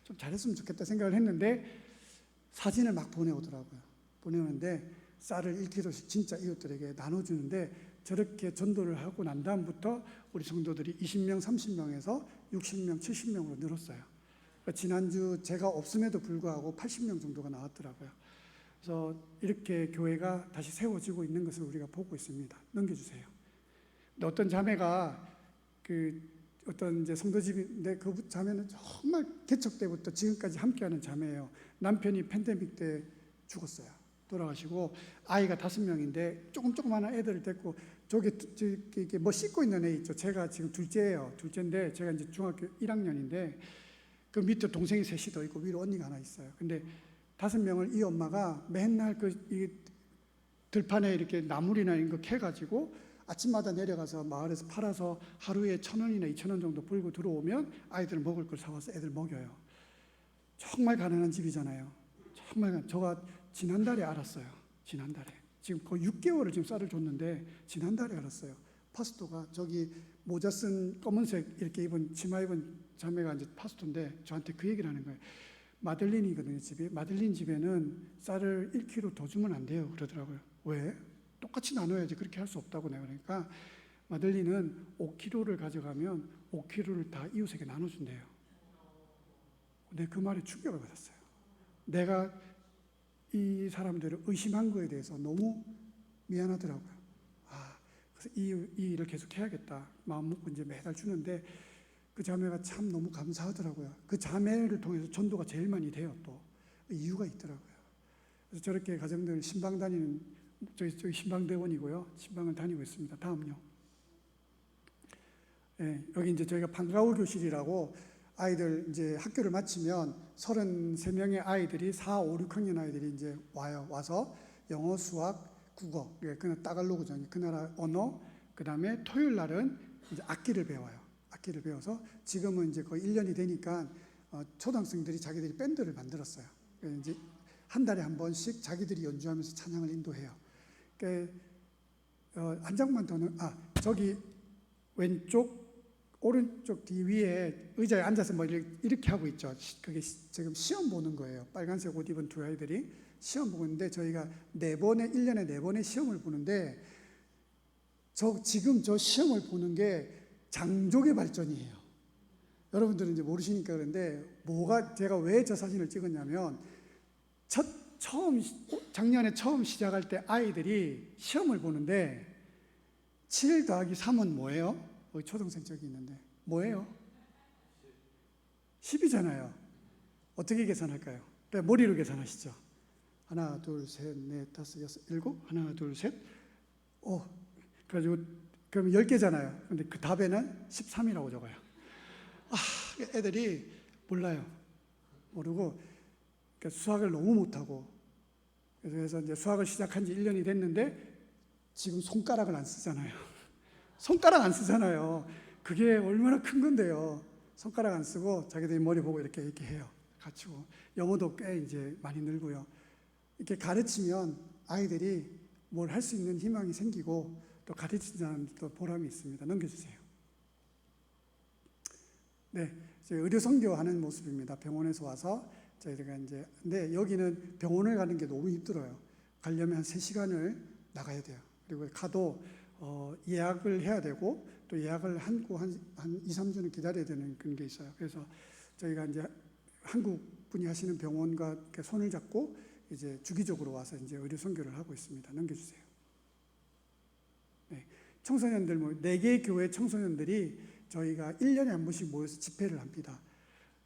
좀 잘했으면 좋겠다 생각을 했는데 사진을 막 보내오더라고요. 보내오는데 쌀을 1kg씩 진짜 이웃들에게 나눠주는데 저렇게 전도를 하고 난 다음부터 우리 성도들이 20명, 30명에서 60명, 70명으로 늘었어요. 지난주 제가 없음에도 불구하고 80명 정도가 나왔더라고요. 그래서 이렇게 교회가 다시 세워지고 있는 것을 우리가 보고 있습니다. 넘겨주세요. 근데 어떤 자매가 어떤 이제 성도집인데 그 자매는 정말 개척 때부터 지금까지 함께하는 자매예요. 남편이 팬데믹 때 죽었어요. 돌아가시고 아이가 5명인데 조그마한 애들을 데리고 이게 뭐 씻고 있는 애 있죠. 제가 지금 둘째인데 제가 이제 중학교 1학년인데 그 밑에 동생이 셋이 더 있고 위로 언니가 하나 있어요. 근데 5명을 이 엄마가 맨날 이 들판에 이렇게 나물이나 이런 거 캐가지고 아침마다 내려가서 마을에서 팔아서 하루에 1,000원이나 2,000원 정도 벌고 들어오면 아이들 먹을 걸 사와서 애들 먹여요. 정말 가난한 집이잖아요. 정말 저가 지난달에 알았어요. 지난달에 지금 거의 6개월을 지금 쌀을 줬는데 지난달에 알았어요. 파스토가 저기 모자 쓴 검은색 이렇게 입은 치마 입은 자매가 이제 파스토인데 저한테 그 얘기를 하는 거예요. 마들린이거든요 집이. 마들린 집에는 쌀을 1kg 더 주면 안 돼요 그러더라고요. 왜? 똑같이 나눠야지. 그렇게 할 수 없다고 내가 그러니까 마들린은 5kg를 가져가면 5kg를 다 이웃에게 나눠준대요. 근데 그 말에 충격을 받았어요. 내가 이 사람들을 의심한 거에 대해서 너무 미안하더라고요. 그래서 이 일을 계속 해야겠다 마음 먹고 이제 매달 주는데 그 자매가 참 너무 감사하더라고요. 그 자매를 통해서 전도가 제일 많이 돼요. 또 이유가 있더라고요. 그래서 저렇게 가정들 신방 다니는 저희 신방대원이고요. 신방을 다니고 있습니다. 다음요. 여기 이제 저희가 방과후 교실이라고 아이들 이제 학교를 마치면 33명의 아이들이 4, 5, 6학년 아이들이 이제 와서 영어, 수학, 국어, 그날 따갈로그죠. 그 나라 언어, 그 다음에 토요일 날은 이제 악기를 배워요. 악기를 배워서 지금은 이제 거의 1년이 되니까 초등학생들이 자기들이 밴드를 만들었어요. 그래서 이제 한 달에 한 번씩 자기들이 연주하면서 찬양을 인도해요. 그러니까 한 장만 더는 저기 왼쪽 오른쪽 뒤 위에 의자에 앉아서 뭐 이렇게 하고 있죠. 그게 지금 시험 보는 거예요. 빨간색 옷 입은 두 아이들이 시험 보고 있는데 저희가 1년에 4번의 시험을 보는데 지금 저 시험을 보는 게 장족의 발전이에요. 여러분들은 이제 모르시니까 그런데 제가 왜 저 사진을 찍었냐면 작년에 처음 시작할 때 아이들이 시험을 보는데 7 더하기 3은 뭐예요? 초등생 저기 있는데 뭐예요? 10이잖아요. 어떻게 계산할까요? 머리로 계산하시죠. 하나, 둘, 셋, 넷, 다섯, 여섯, 일곱. 하나, 둘, 셋. 그래가지고 그럼 10개잖아요. 근데 그 답에는 13이라고 적어요. 애들이 몰라요. 모르고 그러니까 수학을 너무 못하고 그래서 이제 수학을 시작한 지 1년이 됐는데 지금 손가락을 안 쓰잖아요. 손가락 안 쓰잖아요. 그게 얼마나 큰 건데요. 손가락 안 쓰고 자기들이 머리 보고 이렇게 해요. 갖추고 영어도 꽤 이제 많이 늘고요. 이렇게 가르치면 아이들이 뭘 할 수 있는 희망이 생기고 또 가르치는 또 보람이 있습니다. 넘겨주세요. 네, 의료 선교하는 모습입니다. 병원에서 와서 저희가 이제 근데 여기는 병원을 가는 게 너무 힘들어요. 가려면 한 3시간을 나가야 돼요. 그리고 가도 예약을 해야 되고 또 예약을 한 2, 3주는 기다려야 되는 그런 게 있어요. 그래서 저희가 이제 한국 분이 하시는 병원과 이렇게 손을 잡고 이제 주기적으로 와서 이제 의료 선교를 하고 있습니다. 넘겨주세요. 네, 청소년들 4개의 교회 청소년들이 저희가 1년에 한 번씩 모여서 집회를 합니다.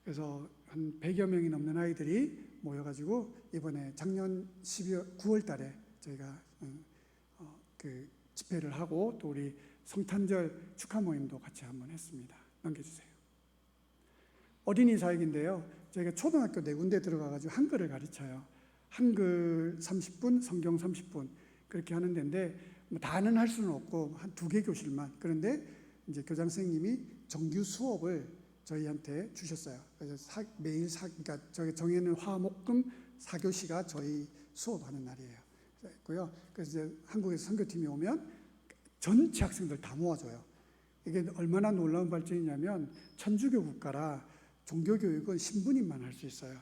그래서 한 100여 명이 넘는 아이들이 모여가지고 이번에 작년 9월 달에 저희가 그 집회를 하고 또 우리 성탄절 축하 모임도 같이 한번 했습니다. 넘겨주세요. 어린이 사역인데요. 저희가 초등학교 4군데 들어가가지고 한글을 가르쳐요. 한글 30분, 성경 30분 그렇게 하는 데인데 다는 할 수는 없고 한 2개 교실만. 그런데 이제 교장 선생님이 정규 수업을 저희한테 주셨어요. 그래서 매일 그러니까 저희 정해놓은 화목금 4교시가 저희 수업하는 날이에요. 그래서 이제 한국에서 선교팀이 오면 전체 학생들 다 모아줘요. 이게 얼마나 놀라운 발전이냐면 천주교 국가라 종교교육은 신부님만 할 수 있어요.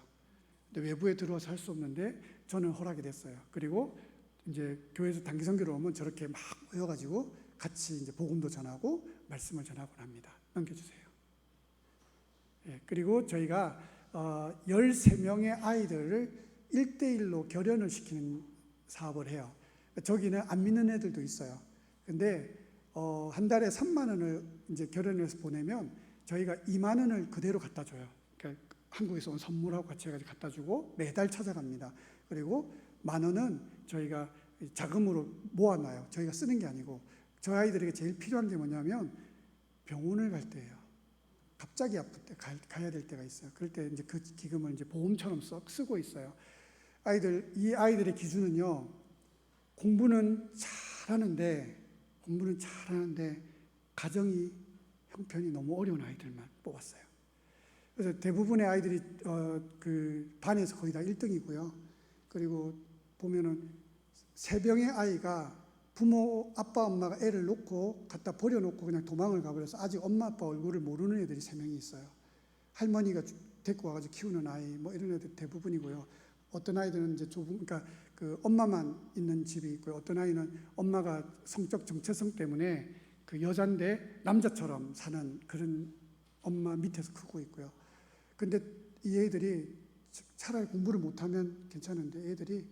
근데 외부에 들어와서 할 수 없는데 저는 허락이 됐어요. 그리고 이제 교회에서 단기 선교로 오면 저렇게 막 모여가지고 같이 이제 복음도 전하고 말씀을 전하곤 합니다. 넘겨주세요. 예, 그리고 저희가 13명의 아이들을 1대1로 결연을 시키는 사업을 해요. 저기는 안 믿는 애들도 있어요. 근데 한 달에 3만 원을 이제 결연해서 보내면 저희가 2만 원을 그대로 갖다 줘요. 그러니까 한국에서 온 선물하고 같이 해가지고 갖다 주고 매달 찾아갑니다. 그리고 1만 원은 저희가 자금으로 모아놔요. 저희가 쓰는 게 아니고 저 아이들에게 제일 필요한 게 뭐냐면 병원을 갈 때예요. 갑자기 아플 때 가야 될 때가 있어요. 그럴 때 이제 그 기금을 이제 보험처럼 쓰고 있어요. 이 아이들의 기준은요. 공부는 잘하는데 가정이 형편이 너무 어려운 아이들만 뽑았어요. 그래서 대부분의 아이들이 그 반에서 거의 다 1등이고요. 그리고 보면은 3명의 아이가 부모, 아빠, 엄마가 애를 놓고 갖다 버려놓고 그냥 도망을 가버려서 아직 엄마, 아빠 얼굴을 모르는 애들이 3명이 있어요. 할머니가 데리고 와가지고 키우는 아이, 뭐 이런 애들 대부분이고요. 어떤 아이들은 이제 그러니까 그 엄마만 있는 집이 있고요. 어떤 아이는 엄마가 성적 정체성 때문에 그 여잔데 남자처럼 사는 그런 엄마 밑에서 크고 있고요. 근데 이 애들이 차라리 공부를 못하면 괜찮은데 애들이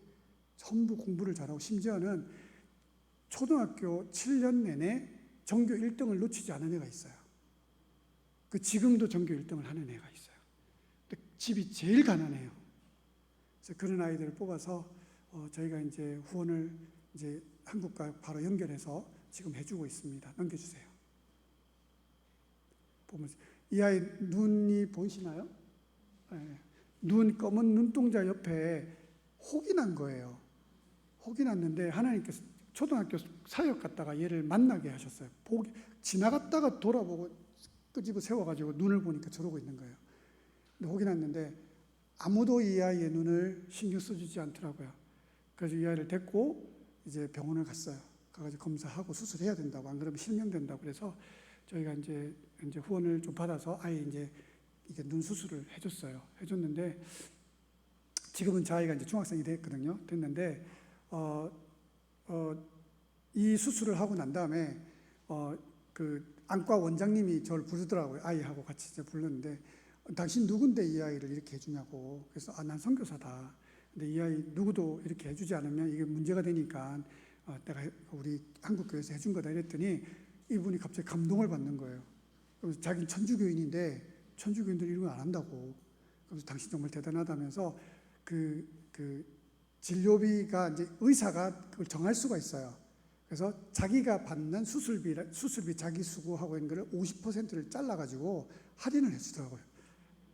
전부 공부를 잘하고 심지어는 초등학교 7년 내내 전교 1등을 놓치지 않은 애가 있어요. 그 지금도 전교 1등을 하는 애가 있어요. 근데 집이 제일 가난해요. 그래서 그런 아이들을 뽑아서 저희가 이제 후원을 이제 한국과 바로 연결해서 지금 해주고 있습니다. 넘겨주세요. 보면서 이 아이 눈이 보이시나요? 네. 검은 눈동자 옆에 혹이 난 거예요. 혹이 났는데 하나님께서 초등학교 사역 갔다가 얘를 만나게 하셨어요. 지나갔다가 돌아보고 끄집어 세워가지고 눈을 보니까 저러고 있는 거예요. 근데 혹이 났는데 아무도 이 아이의 눈을 신경 써주지 않더라고요. 그래서 이 아이를 데리고 이제 병원을 갔어요. 가가지고 검사하고 수술해야 된다고, 안 그러면 실명된다고. 그래서 저희가 이제 후원을 좀 받아서 아이 이제 이게 눈 수술을 해줬어요. 해줬는데 지금은 저 아이가 이제 중학생이 됐거든요. 됐는데 이 수술을 하고 난 다음에 그 안과 원장님이 저를 부르더라고요. 아이하고 같이 이제 불렀는데 당신 누군데 이 아이를 이렇게 해주냐고. 그래서 난 선교사다. 근데 이 아이 누구도 이렇게 해주지 않으면 이게 문제가 되니까 내가 우리 한국 교회에서 해준 거다 이랬더니 이분이 갑자기 감동을 받는 거예요. 그래서 자기는 천주교인인데 천주교인들이 이런 거 안 한다고. 그래서 당신 정말 대단하다면서 그 진료비가 이제 의사가 그걸 정할 수가 있어요. 그래서 자기가 받는 수술비 자기 수고하고 있는 거를 50%를 잘라가지고 할인을 해주더라고요.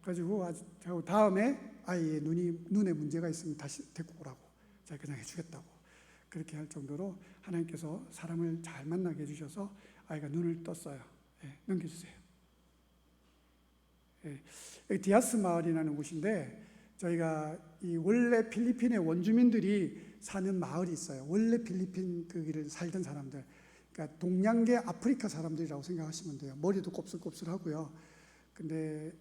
가지고 다음에 아이의 눈에 문제가 있으면 다시 데리고 오라고. 자기 그냥 해주겠다고. 그렇게 할 정도로 하나님께서 사람을 잘 만나게 해주셔서 아이가 눈을 떴어요. 예, 넘겨주세요. 예, 여기 디아스 마을이라는 곳인데 저희가 이 원래 필리핀의 원주민들이 사는 마을이 있어요. 원래 필리핀 거기를 살던 사람들. 그러니까 동양계 아프리카 사람들이라고 생각하시면 돼요. 머리도 곱슬곱슬하고요. 근데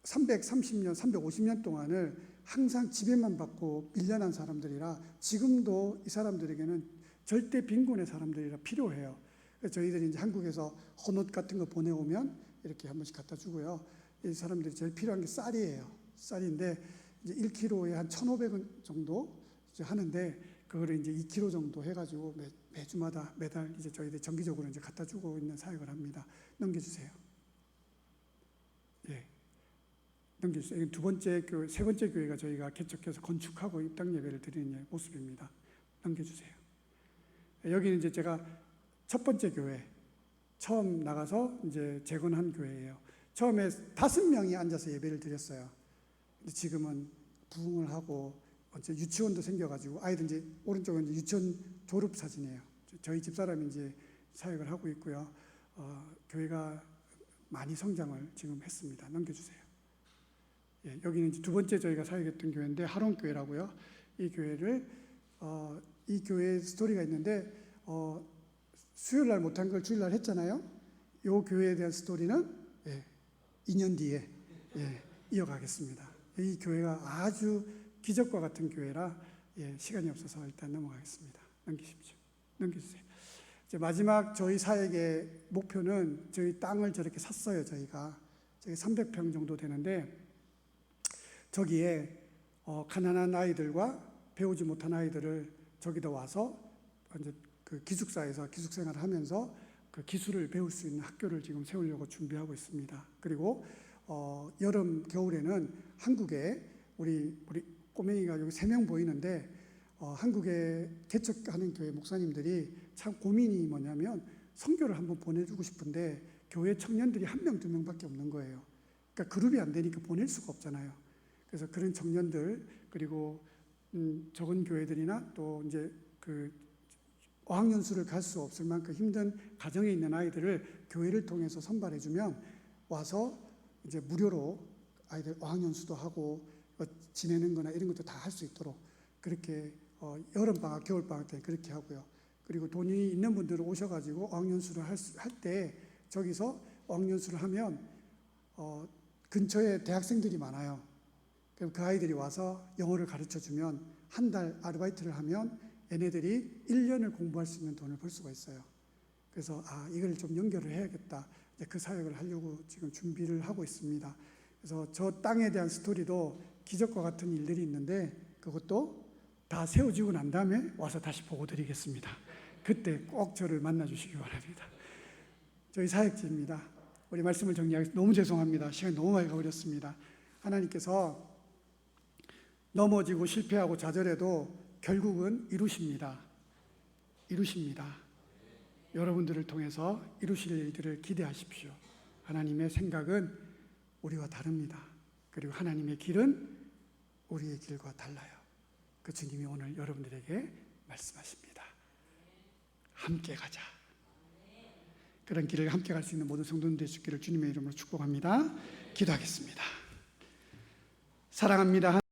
330년, 350년 동안을 항상 지배만 받고 밀려난 사람들이라 지금도 이 사람들에게는 절대 빈곤의 사람들이라 필요해요. 그래서 저희들이 이제 한국에서 헌옷 같은 거 보내오면 이렇게 한 번씩 갖다 주고요. 이 사람들이 제일 필요한 게 쌀이에요. 쌀인데 이제 1kg에 한 1,500원 정도 이제 하는데 그거를 이제 2kg 정도 해가지고 매주마다 매달 이제 저희들이 정기적으로 이제 갖다 주고 있는 사역을 합니다. 넘겨주세요. 예. 넘겨주세요. 두 번째 교회, 세 번째 교회가 저희가 개척해서 건축하고 입당 예배를 드리는 모습입니다. 넘겨주세요. 여기는 이제 제가 첫 번째 교회, 처음 나가서 이제 재건한 교회예요. 처음에 5명이 앉아서 예배를 드렸어요. 근데 지금은 부흥을 하고 이제 유치원도 생겨가지고 아이들 이제 오른쪽은 이제 유치원 졸업 사진이에요. 저희 집사람이 이제 사역을 하고 있고요. 교회가 많이 성장을 지금 했습니다. 넘겨주세요. 예, 여기는 이제 두 번째 저희가 사역했던 교회인데 하론교회라고요. 이 교회를 이 교회 스토리가 있는데 수요일 날 못한 걸 주일 날 했잖아요. 이 교회에 대한 스토리는 2년 뒤에 이어가겠습니다. 이 교회가 아주 기적과 같은 교회라 시간이 없어서 일단 넘어가겠습니다. 넘기십시오. 넘겨주세요. 이제 마지막 저희 사역의 목표는 저희 땅을 저렇게 샀어요. 저희가 저기 300평 정도 되는데 저기에 가난한 아이들과 배우지 못한 아이들을 저기다 와서 이제 그 기숙사에서 기숙생활을 하면서 그 기술을 배울 수 있는 학교를 지금 세우려고 준비하고 있습니다. 그리고 여름 겨울에는 한국에 우리 꼬맹이가 여기 3명 보이는데 한국에 개척하는 교회 목사님들이 참 고민이 뭐냐면 선교를 한번 보내주고 싶은데 교회 청년들이 1명, 2명밖에 없는 거예요. 그러니까 그룹이 안 되니까 보낼 수가 없잖아요. 그래서 그런 청년들 그리고 적은 교회들이나 또 이제 그 어학연수를 갈 수 없을 만큼 힘든 가정에 있는 아이들을 교회를 통해서 선발해주면 와서 이제 무료로 아이들 어학연수도 하고 지내는 거나 이런 것도 다 할 수 있도록 그렇게 여름방학, 겨울방학 때 그렇게 하고요. 그리고 돈이 있는 분들은 오셔가지고 어학연수를 할 때 저기서 어학연수를 하면 근처에 대학생들이 많아요. 그럼 그 아이들이 와서 영어를 가르쳐주면 한 달 아르바이트를 하면 얘네들이 1년을 공부할 수 있는 돈을 벌 수가 있어요. 그래서 이걸 좀 연결을 해야겠다. 그 사역을 하려고 지금 준비를 하고 있습니다. 그래서 저 땅에 대한 스토리도 기적과 같은 일들이 있는데 그것도 다 세워지고 난 다음에 와서 다시 보고 드리겠습니다. 그때 꼭 저를 만나주시기 바랍니다. 저희 사역지입니다. 우리 말씀을 정리하겠습니다. 너무 죄송합니다. 시간이 너무 많이 가버렸습니다. 하나님께서 넘어지고 실패하고 좌절해도 결국은 이루십니다. 이루십니다. 여러분들을 통해서 이루실 일들을 기대하십시오. 하나님의 생각은 우리와 다릅니다. 그리고 하나님의 길은 우리의 길과 달라요. 그 주님이 오늘 여러분들에게 말씀하십니다. 함께 가자. 그런 길을 함께 갈 수 있는 모든 성도들 되시기를 주님의 이름으로 축복합니다. 기도하겠습니다. 사랑합니다.